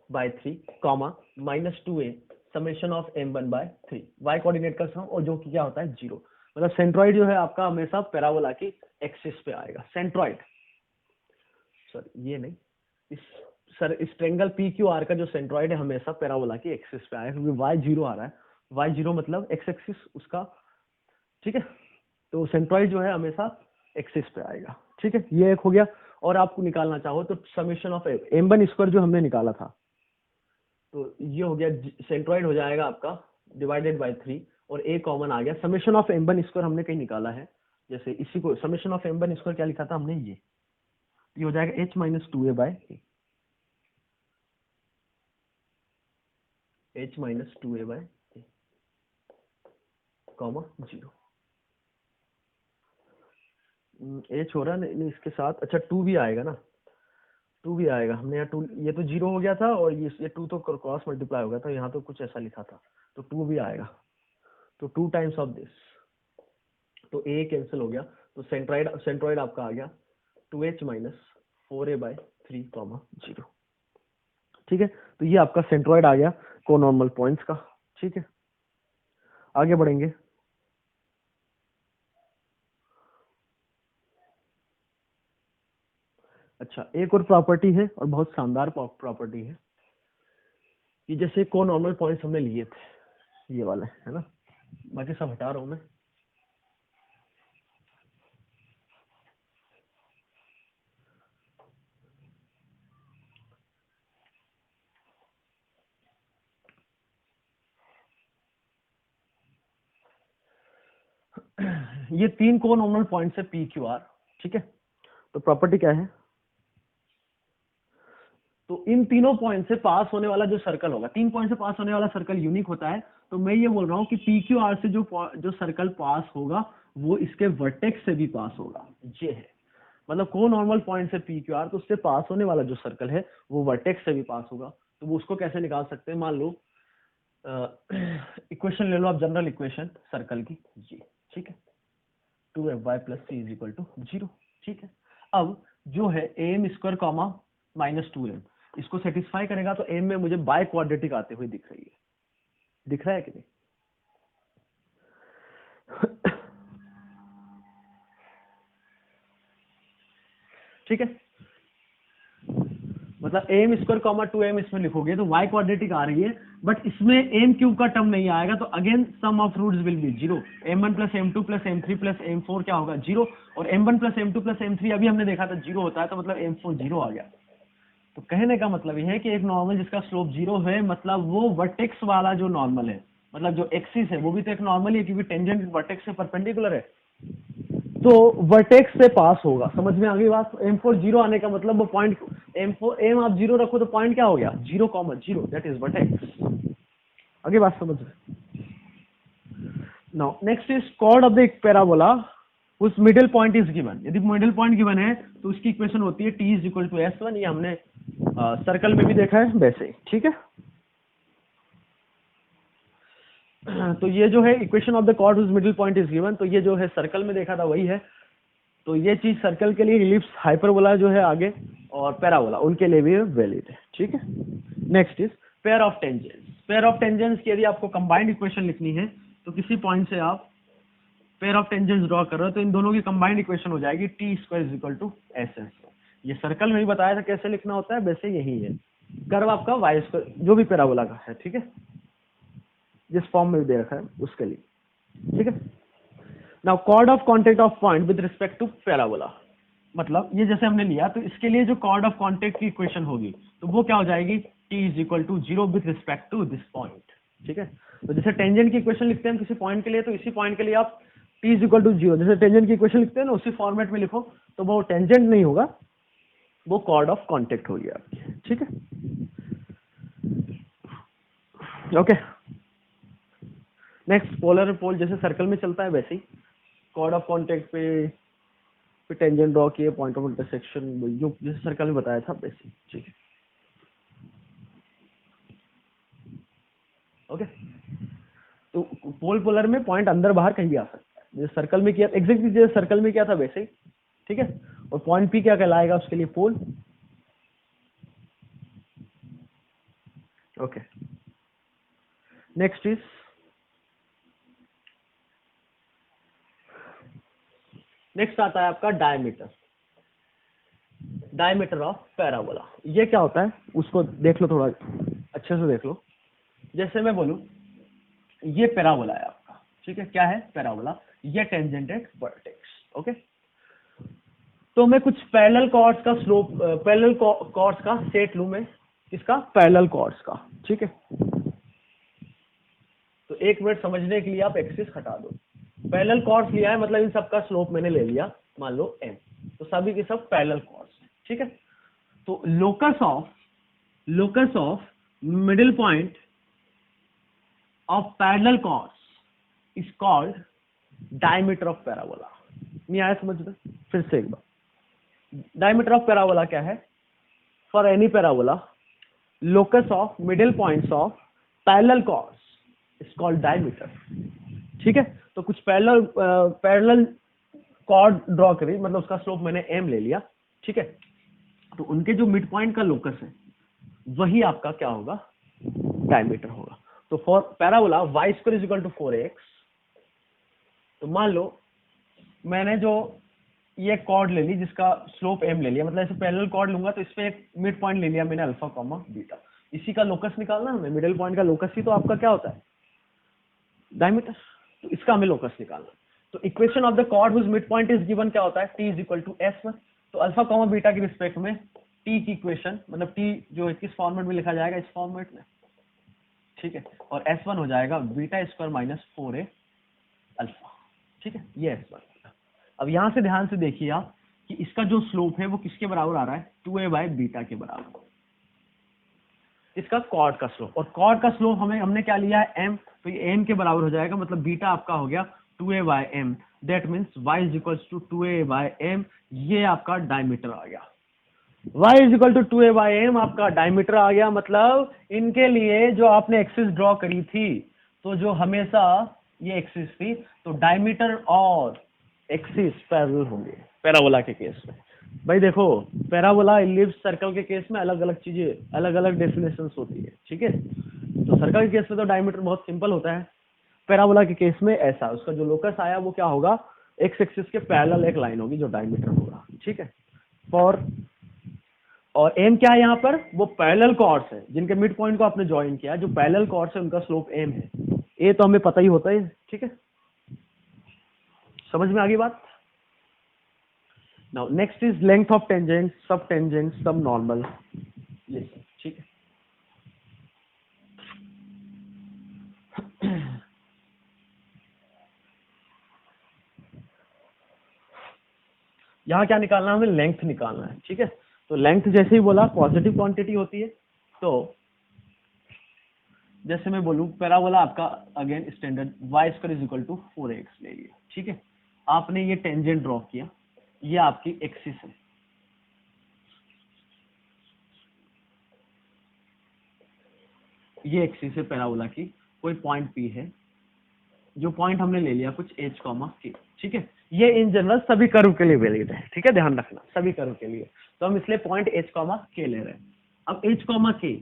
[SPEAKER 1] by 3 comma -2a summation of m1 by 3, y coordinate का सम, और जो कि क्या होता है 0। मतलब सेंट्रॉइड जो है आपका हमेशा पैराबोला की एक्सिस पे आएगा। सेंट्रॉइड, सॉरी ये नहीं, इस ट्रेंगल पी क्यू आर का जो सेंट्रॉइड है हमेशा पैराबोला की एक्सिस पे आएगा, क्योंकि वाई 0 आ रहा है, वाई 0 मतलब एक्स एक्सिस उसका। ठीक है, तो सेंट्रॉइड जो है हमेशा एक्सिस पे आएगा। ठीक है, ये एक हो गया। और आपको निकालना चाहो तो समेशन ऑफ m1 स्क्वायर जो हमने निकाला था, तो ये हो गया सेंट्रॉइड हो जाएगा आपका डिवाइडेड बाय 3, और a कॉमन आ गया। समेशन ऑफ m1 स्क्वायर हमने कहीं निकाला है, जैसे इसी को समेशन ऑफ m1 स्क्वायर क्या लिखा था हमने, ये हो जाएगा h minus 2a by h minus 2a by comma 0। h हो रहा है नहीं इसके साथ, अच्छा 2 भी आएगा ना, 2 भी आएगा। हमने यहाँ 2, ये तो 0 हो गया था, और ये 2 तो क्रॉस मल्टीप्लाई हो गया था, यहाँ तो कुछ ऐसा लिखा था, तो 2 भी आएगा। तो 2 टाइम्स ऑफ दिस, तो a कैंसिल हो गया, तो सेंट्रॉइड आपका आ गया 2h minus 4a bye 3 comma 0। ठीक है, तो ये आपका सेंट्रॉइड आ गया कोनॉर्मल पॉइंट्स का। ठीक है, आगे बढ़ेंगे। अच्छा, एक और प्रॉपर्टी है, और बहुत शानदार प्रॉपर्टी है, कि जैसे कोनॉर्मल पॉइंट्स हमने लिए थे, ये वाले है ना, बाकी सब हटा रहा हूं मैं। ये 3 कोनॉर्मल पॉइंट्स है पी क्यू आर, ठीक है। तो प्रॉपर्टी क्या है, तो इन तीनों पॉइंट से पास होने वाला जो सर्कल होगा, 3 पॉइंट से पास होने वाला सर्कल यूनिक होता है। तो मैं ये बोल रहा हूँ कि पी क्यू आर से जो सर्कल पास होगा वो इसके वर्टेक्स से भी पास होगा, ये है मतलब को नॉर्मल पॉइंट से पी क्यू आर, तो उससे पास होने वाला जो सर्कल है वो वर्टेक्स से भी पास होगा। तो वो उसको कैसे निकाल सकते हैं, मान लो इक्वेशन ले लो आप, जनरल इक्वेशन सर्कल की, ये ठीक है, 2fy plus c is equal to 0, ठीक है। अब जो है M square comma minus 2m, इसको सेटिस्फाई करेगा तो एम में मुझे बाय क्वाड्रेटिक आते हुए दिख रही है, दिख रहा है कि नहीं? ठीक है, मतलब एम स्क्वायर कॉमा 2m इसमें लिखोगे तो y क्वाड्रेटिक आ रही है, बट इसमें एम क्यूब का टर्म नहीं आएगा, तो again sum of roots will be 0, m1 plus m2 plus m3 plus m4 क्या होगा 0, और m1 plus m2 plus m3 अभी हमने देखा था 0 होता है, तो मतलब m4 0 आ गया। तो कहने का मतलब यह है कि एक नॉर्मल जिसका स्लोप 0 है, मतलब वो वर्टेक्स वाला जो नॉर्मल है, मतलब जो एक्सिस है वो भी तो एक नॉर्मल है, क्योंकि टेंजेंट वर्टेक्स से परपेंडिकुलर है, तो वर्टेक्स से पास होगा। समझ में आ गई बात? m4 0 आने का मतलब वो पॉइंट, एम आप 0 रखो तो पॉइंट क्या हो गया 0,0, दैट इज वर्टेक्स। आगे बात समझ में? Now next is chord of the parabola उस मिडिल पॉइंट इज गिवन। यदि मिडिल पॉइंट गिवन है तो उसकी इक्वेशन होती है t is equal to s1, ये हमने सर्कल में भी देखा है वैसे ही, ठीक है। तो ये जो है equation of the chord whose middle point is given, तो ये जो है सर्कल में देखा था वही है। तो ये चीज सर्कल के लिए, इलिप्स हाइपरबोला जो है आगे और पैराबोला उनके लिए भी वैलिड है, ठीक है। Next is pair of tangents. Pair of tangents की यदि आपको कंबाइंड इक्वेशन लिखनी है तो किसी पॉइंट से आप पेयर ऑफ टेंजेंट्स ड्रॉ कर रहे हो तो इन दोनों की कंबाइंड इक्वेशन हो जाएगी T square is equal to S S. ये सर्कल में भी बताया था कैसे लिखना होता है, वैसे यही है। कर्व आपका वाई स्क्वायर जो भी पैराबोला का है, ठीक है, जिस फॉर्म में भी दे रखा है उसके लिए, ठीक है। Now chord of contact of point with respect to parabola, मतलब ये जैसे हमने लिया तो इसके लिए जो कॉर्ड ऑफ कॉन्टेक्ट की इक्वेशन होगी तो वो क्या हो जाएगी, t is equal to 0 with respect to this point, ठीक है। तो जैसे टेंजेंट की इक्वेशन लिखते हैं किसी पॉइंट के लिए, तो इसी पॉइंट के लिए आप t इज इक्वल टू 0 जैसे टेंजेंट की इक्वेशन लिखते हैं ना, उसी फॉर्मेट में लिखो, तो वो टेंजेंट नहीं होगा, वो कॉर्ड ऑफ कॉन्टेक्ट होगी आपकी, ठीक है। ओके, नेक्स्ट पोलर पोल जैसे सर्कल में चलता है वैसे ही कॉर्ड ऑफ कॉन्टेक्ट पे टेंजेंट ड्रॉ किए, पॉइंट ऑफ इंटरसेक्शन जो जैसे सर्कल में बताया था वैसे, ठीक है। ओके, तो पोल पोलर में पॉइंट अंदर बाहर कहीं भी आ सकता है, जैसे सर्कल में किया एग्जैक्टली जैसे सर्कल में किया था वैसे ही, ठीक है। और पॉइंट पी क्या कहलाएगा उसके लिए, पोल। ओके, नेक्स्ट इज नेक्स्ट आता है आपका डायमीटर। डायमीटर ऑफ पैराबोला ये क्या होता है उसको देख लो, थोड़ा अच्छे से देख लो। जैसे मैं बोलूं ये पैराबोला है आपका, ठीक है, क्या है पैराबोला, ये टेंजेंट एट वर्टेक्स, ओके। तो मैं कुछ पैरेलल कॉर्ड्स का स्लोप, पैरेलल कॉर्ड्स का सेट लूं मैं, इसका पैरेलल कॉर्ड्स का, ठीक है। तो एक मिनट समझने के लिए आप एक्सिस हटा दो। पैरेलल कॉर्ड्स लिया है मतलब इन सबका स्लोप मैंने ले लिया, मान लो m, तो सभी के सब पैरेलल कॉर्ड्स, ठीक है। तो locus of middle point of parallel chords is called diameter of parabola. नहीं आया समझ में? फिर से एक बार, डायमीटर ऑफ पैराबोला क्या है, for any parabola locus of middle points of parallel chords is called diameter, ठीक है। तो कुछ पैरेलल कॉर्ड ड्रॉ करी, मतलब उसका स्लोप मैंने m ले लिया, ठीक है। तो उनके जो मिड पॉइंट का लोकस है वही आपका क्या होगा, डायमीटर होगा। तो for parabola y square is equal to 4x, तो मान लो मैंने जो ये कॉर्ड ले ली जिसका स्लोप m ले लिया, मतलब ऐसे पैरेलल कॉर्ड लूंगा तो इसमें एक मिड पॉइंट ले लिया मैंने अल्फा कॉमा बीटा, इसी का लोकस निकालना हमें, मिडिल पॉइंट का लोकस ही तो आपका क्या होता है, डायमीटर। तो इसका हमें लोकस निकालना है। तो equation of the chord whose mid point is given क्या होता है, T is equal to S. तो अल्फा कॉमा बीटा की रिस्पेक्ट में टी की इक्वेशन मतलब टी जो है किस फॉर्मेट में लिखा जाएगा, इस फॉर्मेट में, ठीक है। और S1 हो जाएगा beta square minus 4a alpha, ठीक है, ये S1। अब यहां से ध्यान से देखिए आप कि इसका जो स्लोप है वो किसके बराबर आ रहा है, 2a बाय बीटा के बराबर, इसका कॉर्ड का स्लोप। और कॉर्ड का स्लोप हमने क्या लिया है, m, तो ये m के बराबर हो जाएगा, मतलब बीटा आपका हो गया 2a by m, that means y is equal to 2a by m, ये आपका डायमीटर आ गया। y is equal to 2a by m आपका डायमीटर आ गया। मतलब इनके लिए जो आपने एक्सिस ड्रॉ करी थी, तो जो हमेशा ये एक्सिस थी, तो डायमीटर और एक्सिस पैरेलल होंगे पैराबोला के केस में। भाई देखो, पैराबोला, इलिप्स, सर्कल के केस में अलग अलग चीजें, अलग अलग डेफिनेशंस होती है, ठीक है। तो सर्कल के केस में तो डायमीटर बहुत सिंपल होता है, पैराबोला के केस में ऐसा, उसका जो लोकस आया वो क्या होगा, एक्स एक्सिस के पैरेलल एक लाइन होगी जो डायमीटर होगा, ठीक है। फॉर और एम क्या है यहाँ पर, वो पैरेलल कॉर्ड्स है जिनके मिड पॉइंट को आपने ज्वाइन किया, जो पैरेलल कॉर्ड्स है उनका स्लोप एम है। ए तो हमें पता ही होता है, ठीक है, समझ में आ गई बात। Now next is length of tangent, सब टेंजेंट, सब नॉर्मल, ये सब, ठीक है। यहाँ क्या निकालना है हमें, लेंथ निकालना है, ठीक है। तो लेंथ जैसे ही बोला पॉजिटिव क्वांटिटी होती है, तो जैसे मैं बोलूं पैराबोला आपका again standard y square is equal to 4x ले लिया, ठीक है। आपने ये टेंजेंट ड्रॉ किया, ये आपकी एक्सिस है, ये एक्सिस है पैराबोला की, कोई पॉइंट P है, जो पॉइंट हमने ले लिया कुछ h, k, ठीक है। ये इन जनरल सभी कर्व के लिए वैलिड है, ठीक है, ध्यान रखना सभी कर्व के लिए। तो हम इसलिए पॉइंट h, k ले रहे हैं। अब h, k,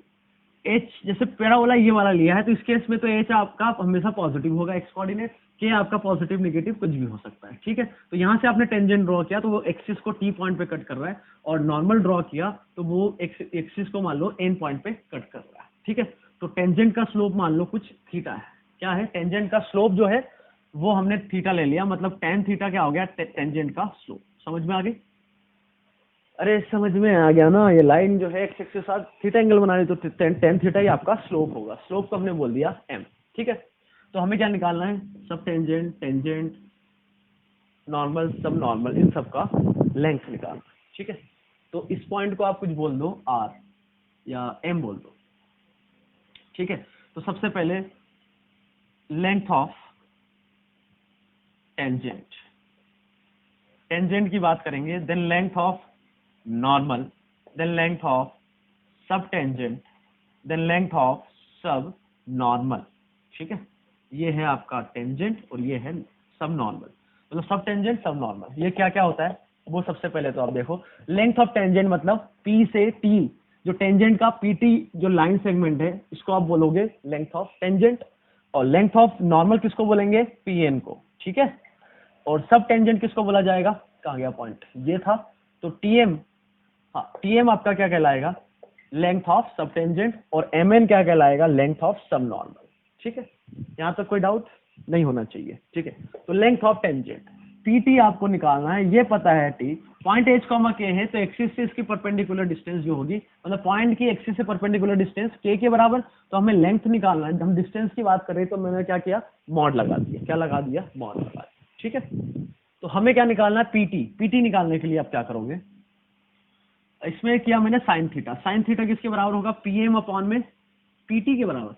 [SPEAKER 1] h जैसे पैराबोला ये वाला लिया है, तो इस केस में तो h आपका हमेशा पॉजिटिव होगा एक्स कोऑर्डिनेट, k आपका पॉजिटिव नेगेटिव कुछ भी हो सकता है, ठीक है। तो यहाँ से आपने टेंजेंट ड्रॉ किया तो वो एक्सिस को t पॉइंट पे कट कर रहा है, और नॉर्मल ड्रॉ किया तो वो एक्सिस को मान लो n पॉइंट पे कट कर रहा है, ठीक है। तो टेंजेंट का स्लोप मान लो कुछ थीटा है, क्या है, टेंजेंट का स्लोप जो है वो हमने थीटा ले लिया, मतलब टेन थीटा क्या हो गया, टेंजेंट का स्लोप। समझ में आ गई, अरे समझ में आ गया ना, ये लाइन जो है एक्स एक्सिस के साथ थीटा एंगल बना रही, तो टेन थीटा ही आपका स्लोप होगा, स्लोप को हमने बोल दिया m, ठीक है। तो हमें क्या निकालना है, सब टेंजेंट, टेंजेंट, नॉर्मल, सब नॉर्मल, इन सब का लेंथ निकालना, ठीक है। तो इस पॉइंट को आप कुछ बोल दो r या m बोल दो, ठीक है। तो सबसे पहले लेंथ ऑफ टेंजेंट, टेंजेंट की बात करेंगे, then length of normal, then length of sub tangent, then length of sub normal, ठीक है। ये है आपका टेंजेंट और ये है सब नॉर्मल, मतलब सब टेंजेंट सब नॉर्मल, ये क्या क्या होता है वो सबसे पहले तो आप देखो। लेंथ ऑफ टेंजेंट मतलब P से T, जो टेंजेंट का PT जो लाइन सेगमेंट है, इसको आप बोलोगे लेंथ ऑफ टेंजेंट, और लेंथ ऑफ नॉर्मल किसको बोलेंगे, PN को, ठीक है। और सब टेंजेंट किसको बोला जाएगा, कहाँ गया पॉइंट, ये था। तो TM, हाँ TM आपका क्या कहलाएगा, लेंथ ऑफ सब टेंजेंट, और MN क्या कहलाएगा, लेंथ ऑफ सब नॉर्मल, ठीक है। यहाँ तक कोई डाउट नहीं होना चाहिए, ठीक है। तो लेंथ ऑफ टेंजेंट PT आपको निकालना है, ये पता है T, पॉइंट h, k है, तो एक्सिस से इसकी परपेंडिकुलर डिस्टेंस जो होगी, मतलब पॉइंट की एक्सिस से परपेंडिकुलर डिस्टेंस k के बराबर, तो हमें लेंथ निकालना है। हम डिस्टेंस की बात कर रहे हैं, तो मैंने क्या किया, मॉड लगा दिया, क्या लगा दिया, मॉड लगा दिया, ठीक है। तो हमें क्या निकालना है, PT निकालने के लिए आप क्या करोगे, इसमें किया मैंने साइन थीटा, साइन थीटा किसके बराबर होगा, PM अपॉन में PT के बराबर,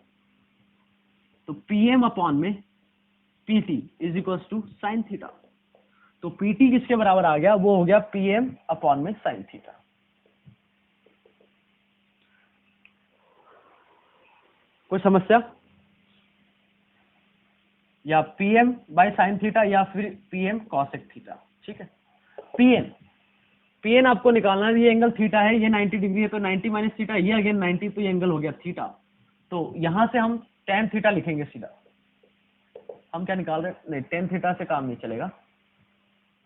[SPEAKER 1] तो PM अपॉन में PT is equal to sine theta. तो PT किसके बराबर आ गया, वो हो गया PM अपॉन में साइन थीटा। कोई समस्या, या PM बाय साइन थीटा या फिर PM कॉसेक थीटा, ठीक है। PN आपको निकालना है, ये एंगल थीटा है, ये 90 डिग्री है, तो 90 माइनस थीटा, ये अगेन 90, तो ये एंगल हो गया थीटा। तो यहां से हम tan थीटा लिखेंगे सीधा, हम क्या निकाल रहे हैं, नहीं tan थीटा से काम नहीं चलेगा,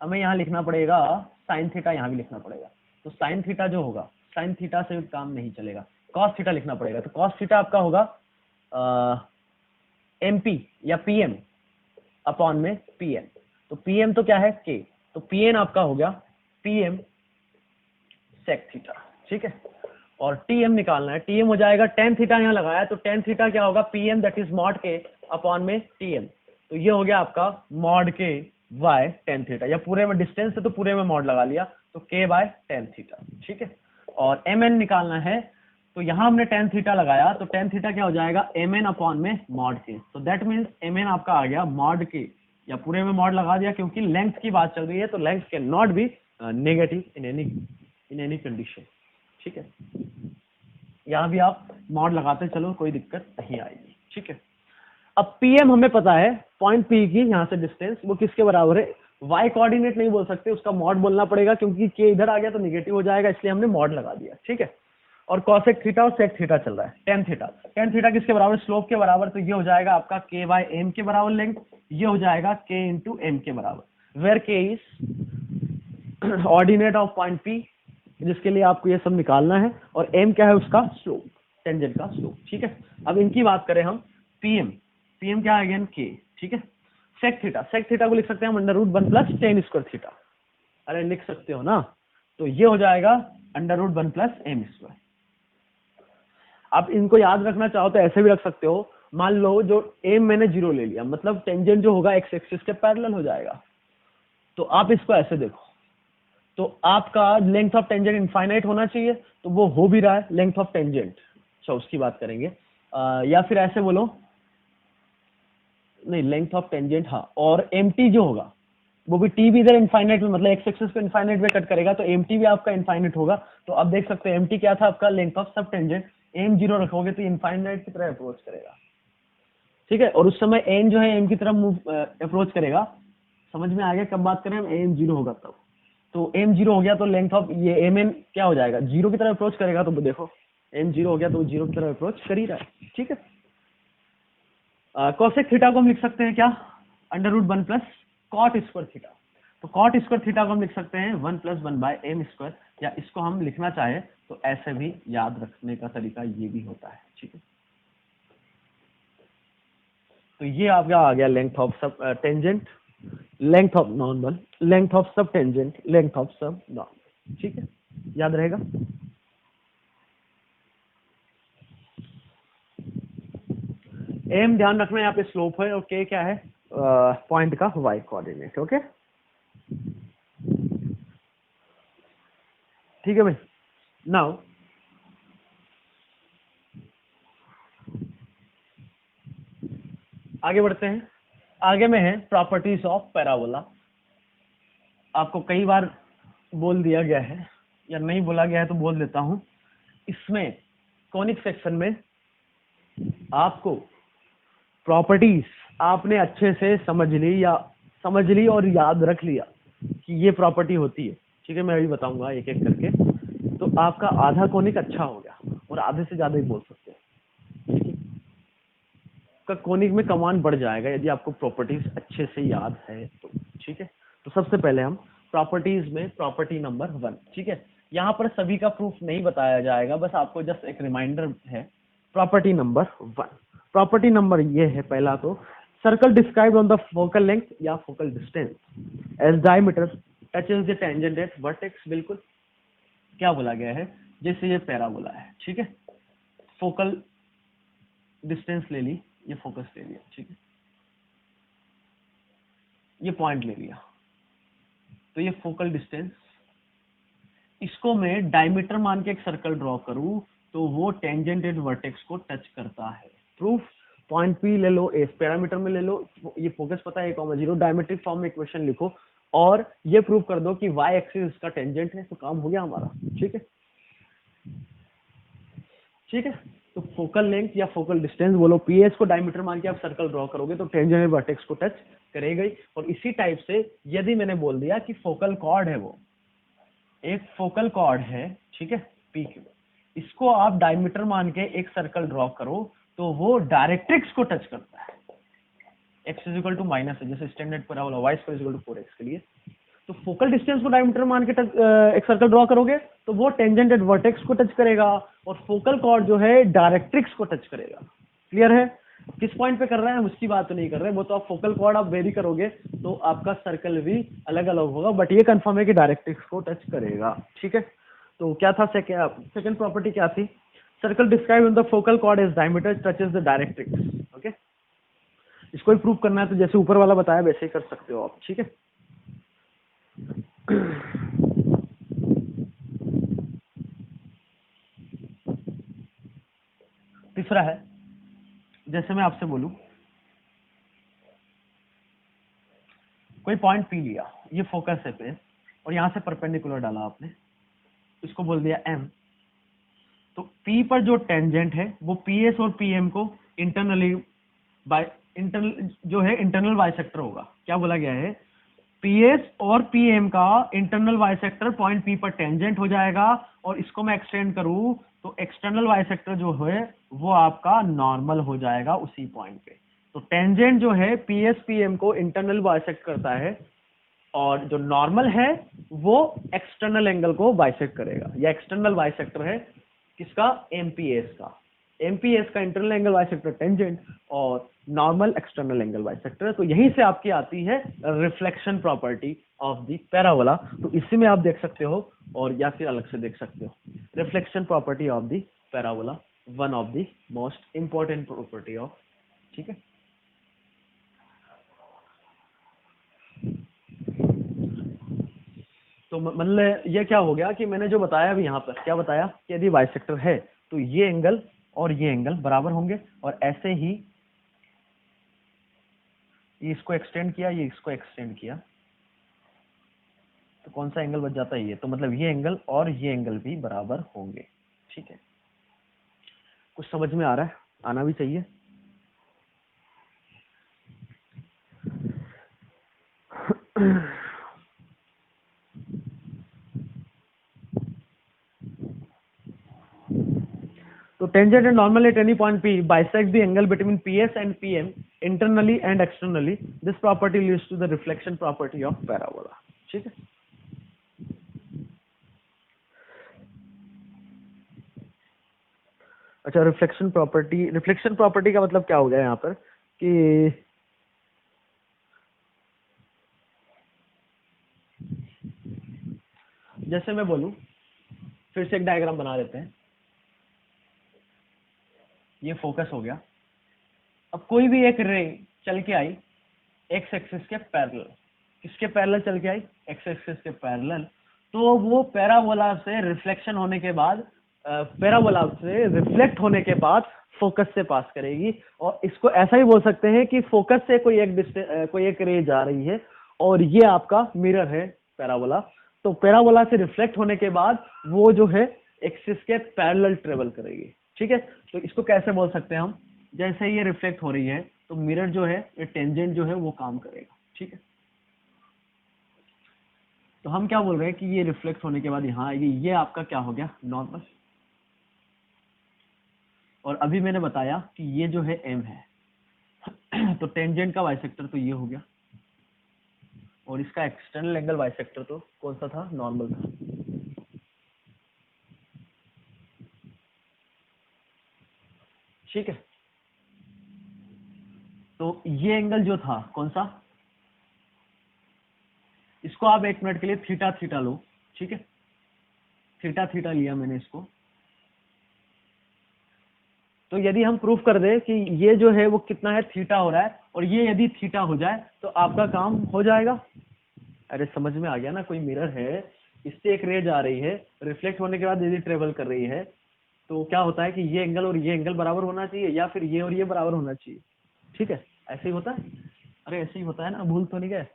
[SPEAKER 1] हमें यहाँ लिखना पड़ेगा साइन थीटा, यहाँ भी लिखना पड़ेगा। तो साइन थीटा जो होगा, साइन थीटा से काम नहीं चलेगा, कॉस थीटा लिखना पड़ेगा। तो कॉस थीटा आपका होगा MP या PM, अपॉन में पी एन। तो पी एम तो क्या है के, तो पी एन आपका हो गया पी एम सेक थीटा, ठीक है। और टी एम निकालना है, टी एम हो जाएगा टेन थीटा, यहाँ लगाया तो टेन थीटा क्या होगा P M that is mod के अपॉन में टी एम। तो ये हो गया आपका मॉड के बाय टेन थीटा, या पूरे में डिस्टेंस है तो पूरे में मॉड लगा लिया, तो के बाय टेन थीटा, ठीक है। और एम एन निकालना है, तो यहाँ हमने टेन थीटा लगाया, तो टेन थीटा क्या हो जाएगा एम एन अपॉन में मॉड के। तो दैट मीन्स एम एन आपका आ गया मॉड के, या पूरे में मॉड लगा दिया क्योंकि लेंथ की बात चल रही है, तो length can not be negative in any condition, ठीक है। यहाँ भी आप मॉड लगाते चलो, कोई दिक्कत नहीं आएगी, ठीक है। अब पीएम हमें पता है पॉइंट पी की यहाँ से डिस्टेंस वो किसके बराबर है, वाई कोऑर्डिनेट नहीं बोल सकते, उसका मॉड बोलना पड़ेगा क्योंकि के इधर आ गया तो निगेटिव हो जाएगा, इसलिए हमने मॉड लगा दिया, ठीक है। और कॉसेक थीटा और सेक थीटा चल रहा है, टेन थीटा, टेन थीटा किसके बराबर, स्लोप के बराबर, तो ये हो जाएगा आपका के बाय एम के बराबर लेंथ, ये हो जाएगा के इंटू एम के बराबर, वेयर के is ordinate of point P, जिसके लिए आपको ये सब निकालना है, और एम क्या है उसका स्लोप, टेंजेंट का स्लोप, ठीक है। अब इनकी बात करें हम, पीएम, पीएम क्या है अगेन के, ठीक है। सेक थीटा, सेक थीटा को लिख सकते हैं हम under root one plus tan square theta, अरे लिख सकते हो ना, तो ये हो जाएगा under root one plus m square. आप इनको याद रखना चाहो तो ऐसे भी रख सकते हो, मान लो जो एम मैंने जीरो ले लिया, मतलब टेंजेंट जो होगा एक्स एक्सिस के पैरेलल हो जाएगा, तो आप इसको ऐसे देखो, तो आपका लेंथ ऑफ टेंजेंट इनफाइनाइट होना चाहिए, तो वो हो भी रहा है लेंथ ऑफ टेंजेंट, अच्छा उसकी बात करेंगे, या फिर ऐसे बोलो, नहीं लेंथ ऑफ टेंजेंट, हाँ, और एम टी जो होगा वो भी टी भी इधर इनफाइनाइट में, मतलब एक्स एक्सिस को इनफाइनाइट में कट करेगा, तो एम टी भी आपका इनफाइनाइट होगा। तो आप देख सकते हो एम टी क्या था आपका, length of sub tangent, M zero रखोगे तो इनफाइनाइट की तरह अप्रोच करेगा, ठीक है। और उस समय एन जो है एम की तरफ मूव अप्रोच करेगा, समझ में आ गया कब बात करें हम, एम जीरो होगा तब, तो एम जीरो हो गया तो लेंथ ऑफ ये एम एन क्या हो जाएगा, जीरो की तरफ अप्रोच करेगा, तो देखो एम जीरो हो गया तो जीरो की तरफ अप्रोच कर ही रहा है, ठीक है। कॉसेक थीटा को हम लिख सकते हैं क्या, under root one plus cot square theta, तो कॉट स्क्वायर थीटा को हम लिख सकते हैं one plus one by m square, या इसको हम लिखना चाहे तो ऐसे भी याद रखने का तरीका ये भी होता है, ठीक है। तो ये आपका आ गया length of sub tangent, length of normal, length of sub tangent, length of sub normal, ठीक है, याद रहेगा। एम ध्यान रखना यहाँ पे स्लोप है, और के क्या है पॉइंट का वाई कोऑर्डिनेट, ओके, ठीक है भाई। नाउ आगे बढ़ते हैं, आगे में है प्रॉपर्टीज ऑफ पैराबोला। आपको कई बार बोल दिया गया है, या नहीं बोला गया है तो बोल देता हूं, इसमें कॉनिक सेक्शन में आपको प्रॉपर्टीज आपने अच्छे से समझ ली, या समझ ली और याद रख लिया कि ये प्रॉपर्टी होती है, ठीक है। मैं अभी बताऊंगा एक एक करके, तो आपका आधा कोनिक अच्छा हो गया, और आधे से ज्यादा ही बोल सकते हैं, ठीक है। का कोनिक में कमांड बढ़ जाएगा यदि आपको प्रॉपर्टीज अच्छे से याद है तो, ठीक है। तो सबसे पहले हम प्रॉपर्टीज में प्रॉपर्टी नंबर वन, ठीक है, यहाँ पर सभी का प्रूफ नहीं बताया जाएगा, बस आपको जस्ट एक रिमाइंडर है। Property number one, property number ये है पहला, तो circle described on the focal length या focal distance as diameter touches the tangent at vertex, बिल्कुल क्या बोला गया है, जैसे ये पैराबोला है, ठीक है, फोकल डिस्टेंस ले ली, ये फोकस ले लिया, ठीक है, ये पॉइंट ले लिया, तो ये फोकल डिस्टेंस, इसको मैं डायमीटर मान के एक सर्कल ड्रॉ करूं तो वो टेंजेंट एट वर्टेक्स को टच करता है। प्रूफ, पॉइंट पी ले लो, एस पैरामीटर में ले लो, ये फोकस पता है 1,0, डायमेट्रिक फॉर्म में इक्वेशन लिखो, और ये प्रूव कर दो कि वाई एक्सिस इसका टेंजेंट है, तो काम हो गया हमारा, ठीक है, ठीक है। तो फोकल लेंथ या फोकल डिस्टेंस बोलो, पीएस को डायमीटर मान के आप सर्कल ड्रॉ करोगे तो टेंजेंट वर्टेक्स को टच करेगा ही। और इसी टाइप से यदि मैंने बोल दिया कि फोकल कॉर्ड है, वो एक फोकल कॉर्ड है, ठीक है, पी क्यू, इसको आप डायमीटर मान के एक सर्कल ड्रॉ करो तो वो डायरेक्ट्रिक्स को टच करता है, x is equal to minus है, जैसे standard parabola y square is equal to 4x के लिए। तो फोकल डिस्टेंस को डायमीटर मान के एक सर्कल ड्रॉ करोगे तो वो टेंजेंट एट वर्टेक्स को टच करेगा, और फोकल कॉर्ड जो है डायरेक्ट्रिक्स को टच करेगा, क्लियर है। किस पॉइंट पे कर रहे हैं हम उसकी बात तो नहीं कर रहे, वो तो आप फोकल कॉर्ड आप वेरी करोगे तो आपका सर्कल भी अलग अलग होगा, बट ये कंफर्म है कि डायरेक्ट्रिक्स को टच करेगा। ठीक है, तो क्या था सेकंड प्रॉपर्टी क्या थी? Circle described in the focal chord as diameter touches the directrix. Okay, इसको ही प्रूव करना है तो जैसे ऊपर वाला बताया वैसे ही कर सकते हो आप। ठीक है, तीसरा है, जैसे मैं आपसे बोलूं कोई पॉइंट पी लिया, ये फोकस है पे, और यहां से परपेंडिकुलर डाला आपने, इसको बोल दिया एम, तो पी पर जो टेंजेंट है वो पीएस और पीएम को इंटरनली इंटरनल जो है इंटरनल बाइसेक्टर होगा। क्या बोला गया है? पीएस और पीएम का इंटरनल बाइसेक्टर पॉइंट पी पर टेंजेंट हो जाएगा, और इसको मैं एक्सटेंड करूं तो एक्सटर्नल बाइसेक्टर जो है वो आपका नॉर्मल हो जाएगा उसी पॉइंट पे। तो टेंजेंट जो है पीएस पीएम को इंटरनल बाइसेक्ट करता है, और जो नॉर्मल है वो एक्सटर्नल एंगल को बाइसेक्ट करेगा, या एक्सटर्नल बाइसेक्टर है किसका? एमपीएस का। एमपीएस का इंटरनल एंगल बाइसेक्टर टेंजेंट, और नॉर्मल एक्सटर्नल एंगल बाइसेक्टर। तो यहीं से आपकी आती है reflection property of the parabola. तो इसी में आप देख सकते हो, और या फिर अलग से देख सकते हो। Reflection property of the parabola, one of the most important property of. ठीक है, तो मतलब ये क्या हो गया कि मैंने जो बताया अभी यहाँ पर क्या बताया कि यदि बाइसेक्टर है तो ये एंगल और ये एंगल बराबर होंगे, और ऐसे ही ये इसको एक्सटेंड किया, ये इसको एक्सटेंड किया, तो कौन सा एंगल बच जाता है? ये। तो मतलब ये एंगल और ये एंगल भी बराबर होंगे। ठीक है, कुछ समझ में आ रहा है? आना भी चाहिए। तो tangent and normal at any point P bisect the angle between PS and PM internally and externally. This property leads to the reflection property of parabola. ठीक है, अच्छा रिफ्लेक्शन प्रॉपर्टी का मतलब क्या हो गया यहाँ पर कि जैसे मैं बोलूं, फिर से एक डायग्राम बना देते हैं। ये फोकस हो गया, अब कोई भी एक रे चल के आई एक्स एक्सिस के पैरेलल। किसके पैरेलल चल के आई? एक्स एक्सिस के पैरेलल। तो वो पैराबोला से रिफ्लेक्शन होने के बाद पैराबोला से रिफ्लेक्ट होने के बाद फोकस से पास करेगी, और इसको ऐसा ही बोल सकते हैं कि फोकस से कोई एक रे जा रही है, और ये आपका मिरर है पैराबोला। तो पैराबोला से रिफ्लेक्ट होने के बाद वो जो है एक्सिस के पैरेलल ट्रेवल करेगी। ठीक है, तो इसको कैसे बोल सकते हैं हम? जैसे ये रिफ्लेक्ट हो रही है तो मिरर जो है, ये टेंजेंट जो है वो काम करेगा। ठीक है, तो हम क्या बोल रहे हैं कि ये रिफ्लेक्ट होने के बाद यहाँ आएगी, ये आपका क्या हो गया? नॉर्मल। और अभी मैंने बताया कि ये जो है एम है तो टेंजेंट का बाइसेक्टर तो ये हो गया, और इसका एक्सटर्नल एंगल बाइसेक्टर तो कौन सा था? नॉर्मल था। ठीक है, तो ये एंगल जो था कौन सा? इसको आप एक मिनट के लिए थीटा थीटा लो। ठीक है, थीटा थीटा लिया मैंने इसको। तो यदि हम प्रूफ कर दे कि ये जो है वो कितना है? थीटा हो रहा है, और ये यदि थीटा हो जाए तो आपका काम हो जाएगा। अरे समझ में आ गया ना? कोई मिरर है, इससे एक रे जा रही है, रिफ्लेक्ट होने के बाद यदि ट्रेवल कर रही है, तो क्या होता है कि ये एंगल और ये एंगल बराबर होना चाहिए, या फिर ये और ये बराबर होना चाहिए। ठीक है, ऐसे ही होता है। अरे ऐसे ही होता है ना, भूल तो नहीं गए?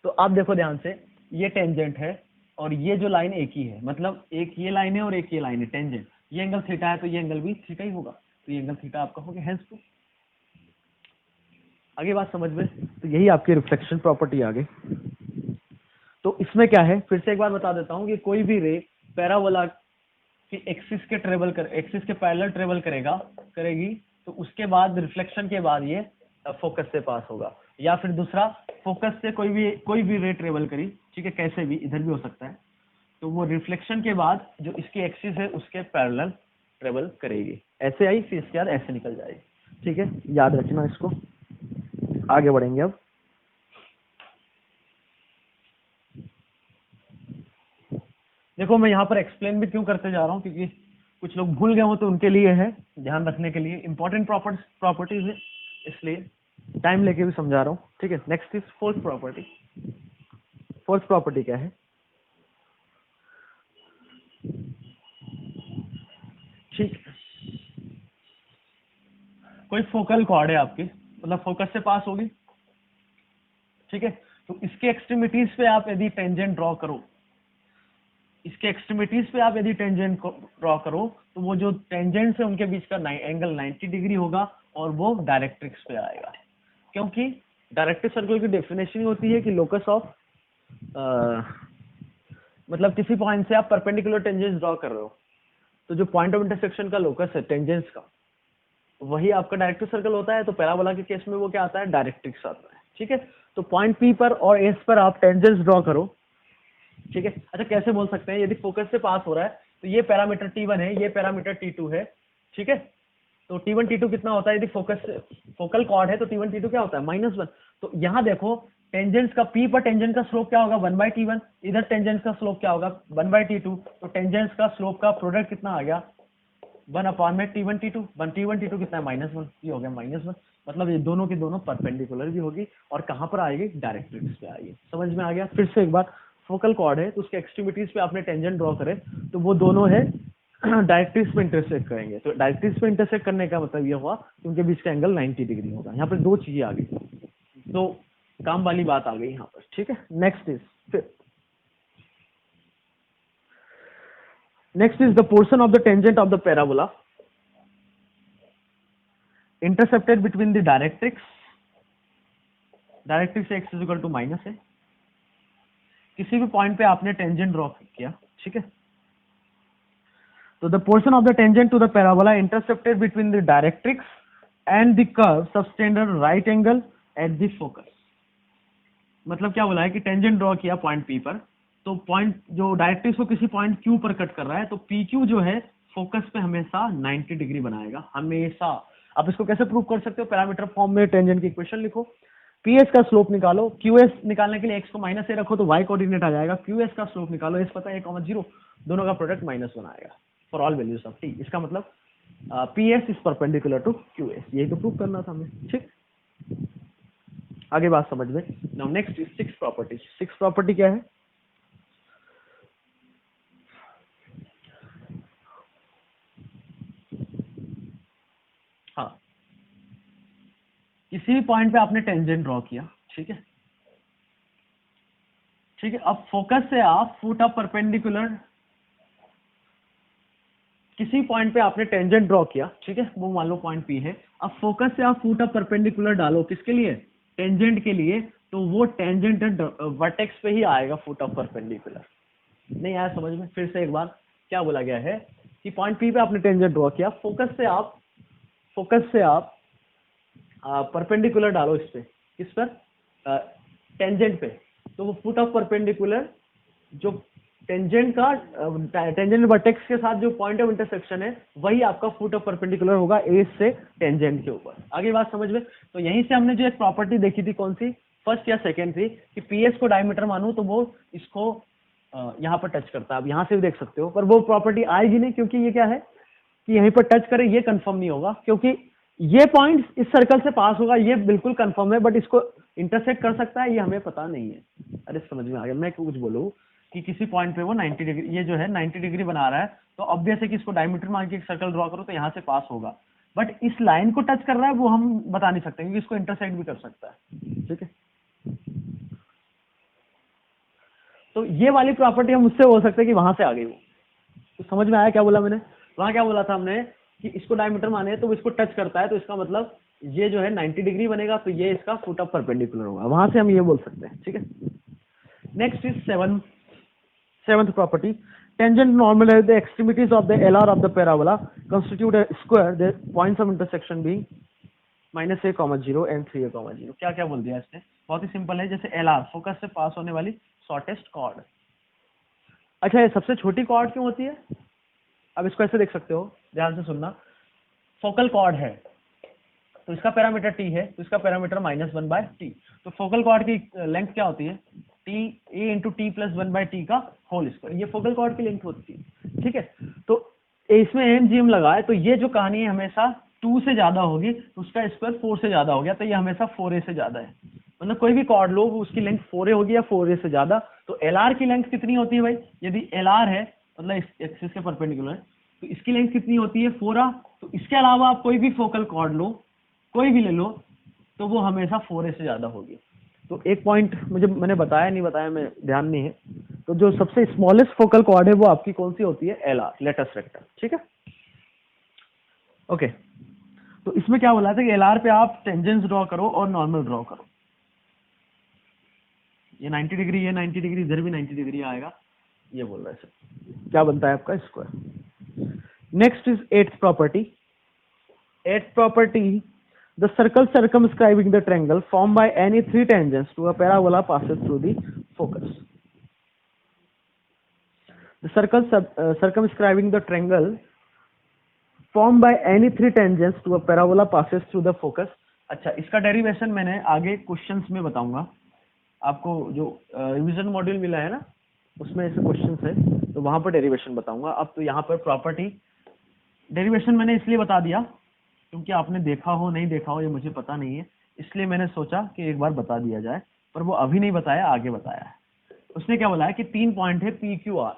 [SPEAKER 1] तो आप देखो ध्यान से, ये टेंजेंट है और ये जो लाइन एक ही है, मतलब एक ये लाइन है और एक ये लाइन है टेंजेंट। ये एंगल थीटा है तो ये एंगल भी थीटा ही होगा, तो ये एंगल थीटा आपका हो गया। हेंस टू आगे बात समझ में? तो यही आपकी रिफ्लेक्शन प्रॉपर्टी आ गई। तो इसमें क्या है, फिर से एक बार बता देता हूँ कि कोई भी रे पैराबोला की एक्सिस के पैरेलल ट्रेवल करेगी, तो उसके बाद रिफ्लेक्शन के बाद ये फोकस से पास होगा। या फिर दूसरा, फोकस से कोई भी रे ट्रेवल करी, ठीक है, कैसे भी, इधर भी हो सकता है, तो वो रिफ्लेक्शन के बाद जो इसकी एक्सिस है उसके पैरेलल ट्रेवल करेगी। ऐसे आई, फिर इसके बाद ऐसे निकल जाएगी। ठीक है, याद रखना इसको। आगे बढ़ेंगे अब। देखो मैं यहाँ पर एक्सप्लेन भी क्यों करते जा रहा हूँ, क्योंकि कुछ लोग भूल गए हो तो उनके लिए है, ध्यान रखने के लिए, इंपॉर्टेंट प्रॉपर्टीज है, इसलिए टाइम लेके भी समझा रहा हूँ। ठीक है, next is fourth property. Fourth property क्या है? ठीक, कोई फोकल कॉर्ड है आपकी, मतलब फोकस से पास होगी, ठीक है, तो इसके एक्सट्रीमिटीज पे आप यदि टेंजेंट ड्रॉ करो, इसके एक्सट्रीमिटीज पे आप यदि टेंजेंट ड्रॉ करो, तो वो जो टेंजेंट है उनके बीच का एंगल 90 डिग्री होगा और वो डायरेक्ट्रिक्स पे आएगा। क्योंकि डायरेक्ट्रिक्स सर्कल की डेफिनेशन ही होती है कि लोकस ऑफ मतलब किसी पॉइंट से आप परपेंडिकुलर टेंजेंस ड्रॉ कर रहे हो, तो जो पॉइंट ऑफ इंटरसेक्शन का लोकस है टेंजेंस का, वही आपका डायरेक्ट्रिक्स सर्कल होता है। तो पैराबोला के केस में वो क्या आता है? डायरेक्ट्रिक्स आता है। ठीक है, तो पॉइंट पी पर और एस पर आप टेंजेंस ड्रॉ करो। ठीक है, अच्छा कैसे बोल सकते हैं? यदि फोकस से पास हो रहा है तो ये पैरामीटर T1 है, ये पैरामीटर T2 है। ठीक है, तो T1 T2 कितना होता है? यदि फोकल कॉर्ड है तो T1 T2 क्या होता है? -1। तो यहाँ देखो टेंजेंट्स का P पर टेंजेंट का स्लोप क्या होगा? 1/T1। इधर टेंजेंट्स का स्लोप क्या होगा? 1/T2। तो टेंजेंट्स का स्लोप का प्रोडक्ट कितना आ गया? 1 में T1 T2। T1 T2 कितना है? -1। ये हो गया -1। मतलब ये दोनों की दोनों परपेंडिकुलर भी होगी और कहाँ पर आएगी? डायरेक्ट्रिक्स पे आएगी। समझ में आ गया? फिर से एक बार, फोकल कॉर्ड है तो उसके एक्सट्रीमिटीज पे आपने टेंजेंट ड्रॉ करे तो वो दोनों है डायरेक्ट्रिक्स पे इंटरसेक्ट करेंगे। तो डायरेक्ट्रिक्स पे इंटरसेक्ट करने का मतलब ये हुआ कि उनके बीच का एंगल 90 डिग्री होगा। यहाँ पर दो चीजें आ गई, तो काम वाली बात आ गई यहाँ पर। ठीक है, next is the portion of the tangent of the parabola intercepted between the directrix. Directrix x is equal to minus है, किसी भी पॉइंट पे आपने टेंजेंट ड्रॉ किया। ठीक है, तो the portion of the tangent to the parabola intercepted between the directrix and the curve subtends a right angle at the focus. मतलब क्या बोला है कि टेंजेंट ड्रॉ किया पॉइंट P पर, तो पॉइंट जो डायरेक्ट्रिक्स को किसी पॉइंट Q पर कट कर रहा है, तो PQ जो है फोकस पे हमेशा 90 डिग्री बनाएगा, हमेशा। आप इसको कैसे प्रूव कर सकते हो? पैरामीटर फॉर्म में टेंजेंट की इक्वेशन लिखो, PS का स्लोप निकालो, QS निकालने के लिए x को -a रखो तो y कोऑर्डिनेट आ जाएगा। QS का स्लोप निकालो, s पता है 1,0, दोनों का प्रोडक्ट -1 आएगा for all values of t। इसका मतलब PS is perpendicular to QS, यही तो प्रूव करना था हमें। ठीक, आगे बात समझ में। Now next is six property. Six property क्या है? हाँ, किसी भी पॉइंट पे आपने टेंजेंट ड्रॉ किया, ठीक है, ठीक है, अब फोकस से आप फुट ऑफ परपेंडिकुलर, किसी पॉइंट पे आपने टेंजेंट ड्रॉ किया, ठीक है, वो मान लो पॉइंट P है। अब फोकस से आप फुट ऑफ परपेंडिकुलर डालो, किसके लिए? टेंजेंट के लिए। तो वो टेंजेंट वर्टेक्स पे ही आएगा फुट ऑफ परपेंडिकुलर। नहीं आया समझ में? फिर से एक बार, क्या बोला गया है कि पॉइंट P पे आपने टेंजेंट ड्रॉ किया, फोकस से आप परपेंडिकुलर डालो इस पे, किस पर? टेंजेंट पे। तो वो फुट ऑफ परपेंडिकुलर जो टेंजेंट वर्टेक्स के साथ जो पॉइंट ऑफ इंटरसेक्शन है, वही आपका फुट ऑफ परपेंडिकुलर होगा एज से टेंजेंट के ऊपर। आगे बात समझ में? तो यहीं से हमने जो एक प्रॉपर्टी देखी थी, कौन सी, फर्स्ट या सेकेंड थी, कि PS को डायमीटर मानू तो वो इसको यहाँ पर टच करता है। आप यहाँ से भी देख सकते हो, पर वो प्रॉपर्टी आएगी नहीं, क्योंकि ये क्या है कि यहीं पर टच करे, ये कंफर्म नहीं होगा, क्योंकि ये पॉइंट इस सर्कल से पास होगा, ये बिल्कुल कंफर्म है, बट इसको इंटरसेक्ट कर सकता है ये हमें पता नहीं है। अरे समझ में आ गया? मैं कुछ बोलूँ कि किसी पॉइंट पे वो 90 डिग्री, ये जो है 90 डिग्री बना रहा है, तो ऑब्वियस है कि इसको डायमीटर मान के एक सर्कल ड्रॉ करो तो यहाँ से पास होगा, बट इस लाइन को टच कर रहा है वो हम बता नहीं सकते, क्योंकि इसको इंटरसेक्ट भी कर सकता है। ठीक है, तो ये वाली प्रॉपर्टी हम उससे बोल सकते हैं कि वहां से आ गई वो। तो समझ में आया क्या बोला मैंने? वहां क्या बोला था हमने कि इसको डायमीटर माने तो वो इसको टच करता है, तो इसका मतलब ये जो है 90 डिग्री बनेगा, तो ये इसका फुट ऑफ परपेंडिकुलर होगा, वहां से हम ये बोल सकते हैं। ठीक है, next is seventh property. Tangent normalize the extremities of the LR of the parabola constitute a square, the points of intersection being -a, 0 and 3a, 0। क्या क्या बोल दिया इसने? बहुत ही सिंपल है, जैसे LR फोकस से पास होने वाली शॉर्टेस्ट कॉर्ड। अच्छा, ये सबसे छोटी कॉर्ड क्यों होती है? अब इसको ऐसे देख सकते हो, ध्यान से सुनना। फोकल कॉर्ड है, तो इसका पैरामीटर टी है, तो इसका पैरामीटर -1/t। तो फोकल कॉर्ड की लेंथ क्या होती है, T A into T plus 1/t का होल स्क्वायर, ये फोकल कॉर्ड की लेंथ होती है। ठीक है, तो इसमें एमजीएम लगा है, तो ये जो कहानी है हमेशा 2 से ज्यादा होगी, तो उसका स्क्वायर 4 से ज्यादा हो गया, तो ये हमेशा 4a से ज्यादा है। मतलब कोई भी कॉर्ड लो उसकी लेंथ 4a होगी या 4a से ज्यादा। तो एलआर की लेंथ कितनी होती है भाई, यदि एलआर है मतलब इस एक्सिस के परपेंडिकुलर है, तो इसकी लेंथ कितनी होती है 4a। तो इसके अलावा आप कोई भी फोकल कॉर्ड लो, कोई भी ले लो, तो वो हमेशा 4a से ज्यादा होगी। तो एक पॉइंट मैंने बताया नहीं बताया, मैं ध्यान नहीं है, तो जो सबसे स्मॉलेस्ट फोकल कॉर्ड है वो आपकी कौन सी होती है, एलआर, लेटस रेक्टम। ठीक है, ओके। तो इसमें क्या बोला था कि एलआर पे आप टेंजेंस ड्रॉ करो और नॉर्मल ड्रॉ करो। ये 90 डिग्री, ये 90 डिग्री, इधर भी 90 डिग्री आएगा, ये बोल रहा है सर। क्या बनता है आपका square. Next is eighth property. Eighth property, the circle circumscribing the triangle formed by any three tangents to a parabola passes through the focus. The circle circumscribing the triangle formed by any three tangents to a parabola passes through the focus. अच्छा, इसका डेरिवेशन मैंने आगे क्वेश्चंस में बताऊंगा आपको, जो रिवीजन मॉड्यूल मिला है ना उसमें ऐसे क्वेश्चंस है, तो वहां पर डेरिवेशन बताऊंगा। अब तो यहाँ पर प्रॉपर्टी डेरिवेशन मैंने इसलिए बता दिया क्योंकि आपने देखा हो नहीं देखा हो ये मुझे पता नहीं है, इसलिए मैंने सोचा कि एक बार बता दिया जाए, पर वो अभी नहीं बताया, आगे बताया है। उसने क्या बोला है कि 3 पॉइंट है पी क्यू आर,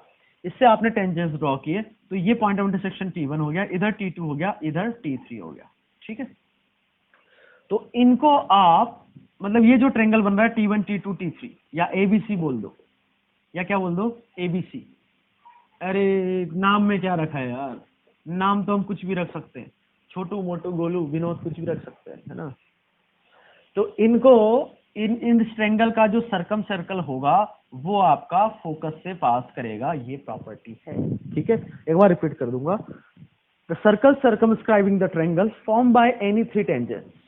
[SPEAKER 1] इससे आपने टेंजेंस ड्रॉ किए, तो ये पॉइंट ऑफ इंटरसेक्शन T1 हो गया, इधर T2 हो गया, इधर T3 हो गया। ठीक है, तो इनको आप मतलब ये जो ट्रेंगल बन रहा है T1 T2 T3 या ABC बोल दो, या क्या बोल दो, ABC। अरे नाम में क्या रखा है यार, नाम तो हम कुछ भी रख सकते हैं, छोटू मोटू गोलू विनोद कुछ भी रख सकते हैं, है ना। तो इनको इन ट्रेंगल का जो सर्कम सर्कल होगा वो आपका फोकस से पास करेगा, ये प्रॉपर्टी है। ठीक है, एक बार रिपीट कर दूंगा। The circle circumscribing the triangle form by any three tangents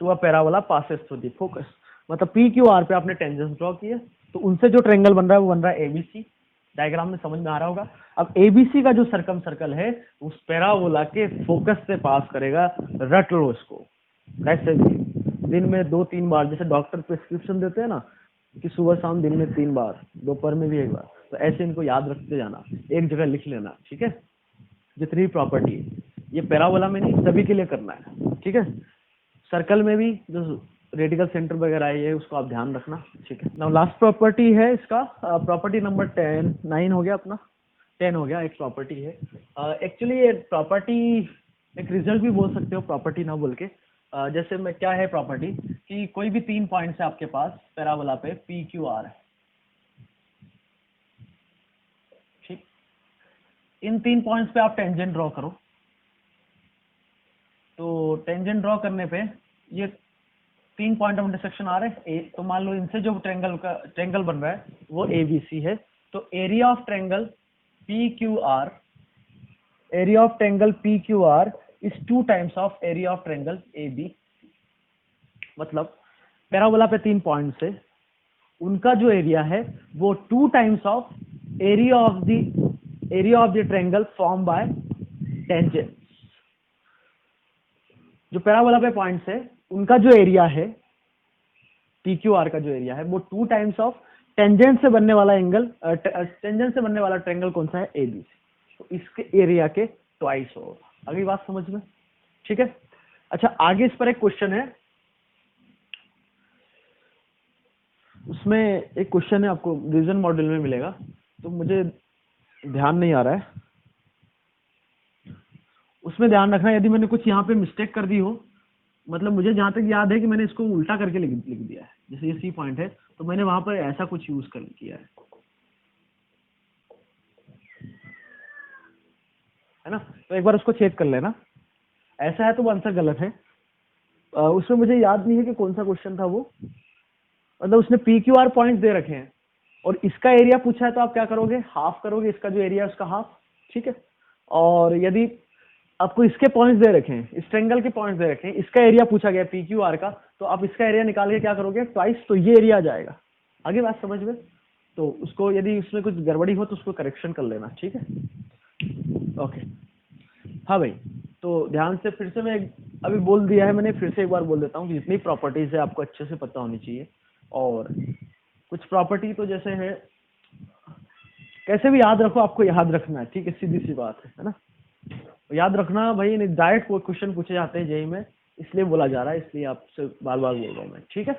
[SPEAKER 1] to a parabola passes through the focus. मतलब पी क्यू आर पे आपने टेंजेंट्स ड्रॉ किए, तो उनसे जो ट्रेंगल बन रहा है वो बन रहा है एबीसी। डायग्राम में समझ में आ रहा होगा। अब एबीसी का जो सर्कम सर्कल है उस पैराबोला के फोकस से पास करेगा। रट लो इसको, कैसे भी दिन में 2-3 बार, जैसे डॉक्टर प्रिस्क्रिप्शन देते हैं ना कि सुबह शाम दिन में 3 बार, दोपहर में भी 1 बार, तो ऐसे इनको याद रखते जाना, एक जगह लिख लेना। ठीक है, जितनी भी प्रॉपर्टी है ये पैराबोला में नहीं सभी के लिए करना है। ठीक है, सर्कल में भी जो रेडिकल सेंटर वगैरह है ये उसको आप ध्यान रखना। ठीक है, नाउ लास्ट प्रॉपर्टी है इसका, प्रॉपर्टी नंबर 9 हो गया अपना, 10 हो गया, एक प्रॉपर्टी है। एक्चुअली ये प्रॉपर्टी एक रिजल्ट भी बोल सकते हो, प्रॉपर्टी ना बोल के। जैसे मैं क्या है प्रॉपर्टी कि कोई भी 3 पॉइंट्स है आपके पास पैराबोला पे पी क्यू आर है। ठीक, इन 3 पॉइंट्स पे आप टेंजेंट ड्रॉ करो। तो टेंजेंट ड्रॉ करने पे ये 3 पॉइंट ऑफ इंटरसेक्शन आ रहे हैं, तो मान लो इनसे जो ट्रेंगल बन रहा है वो एबीसी है। तो area of triangle P Q R, area of triangle P Q R is 2 times of area of triangle A B. मतलब पैराबोला पे 3 पॉइंट्स है, उनका जो एरिया है वो 2 times of area of the triangle form bye tangent. जो पैराबोला पे पॉइंट्स है उनका जो एरिया है पी क्यू आर का जो एरिया है वो 2 टाइम्स ऑफ टेंजेंट से बनने वाला एंगल, टेंजेंट से बनने वाला ट्रेंगल कौन सा है, एबीसी। तो इसके एरिया के ट्वाइस होगा। अगली बात समझ में? ठीक है, अच्छा आगे इस पर एक क्वेश्चन है, उसमें एक क्वेश्चन है आपको रिवीजन मॉड्यूल में मिलेगा, तो मुझे ध्यान नहीं आ रहा है, उसमें ध्यान रखना। यदि मैंने कुछ यहाँ पे मिस्टेक कर दी हो, मतलब मुझे जहां तक याद है कि मैंने इसको उल्टा करके लिख दिया है, जैसे ये सी पॉइंट है तो मैंने वहां पर ऐसा कुछ यूज कर किया है ना। तो एक बार उसको चेक कर लेना, ऐसा है तो वो आंसर गलत है। उसमें मुझे याद नहीं है कि कौन सा क्वेश्चन था वो, मतलब उसने पी क्यू आर पॉइंट दे रखे हैं और इसका एरिया पूछा है, तो आप क्या करोगे, हाफ करोगे, इसका जो एरिया है उसका हाफ। ठीक है, और यदि आपको इसके पॉइंट्स दे रखे हैं, इस ट्रेंगल के पॉइंट्स दे रखे हैं, इसका एरिया पूछा गया पी क्यू आर का, तो आप इसका एरिया निकाल के क्या करोगे, ट्वाइस, तो ये एरिया आ जाएगा। आगे बात समझ में? तो उसको यदि उसमें कुछ गड़बड़ी हो तो उसको करेक्शन कर लेना। ठीक है, ओके। हाँ भाई, तो ध्यान से फिर से मैं अभी बोल दिया है मैंने, फिर से एक बार बोल देता हूँ कि जितनी प्रॉपर्टीज है आपको अच्छे से पता होनी चाहिए। और कुछ प्रॉपर्टी तो जैसे है, कैसे भी याद रखो, आपको याद रखना है, ठीक है, सीधी सी बात है ना। याद रखना भाई, डायरेक्ट क्वेश्चन पूछे जाते हैं जेई में, इसलिए बोला जा रहा है, इसलिए आपसे बार बार बोल रहा हूँ मैं, ठीक है।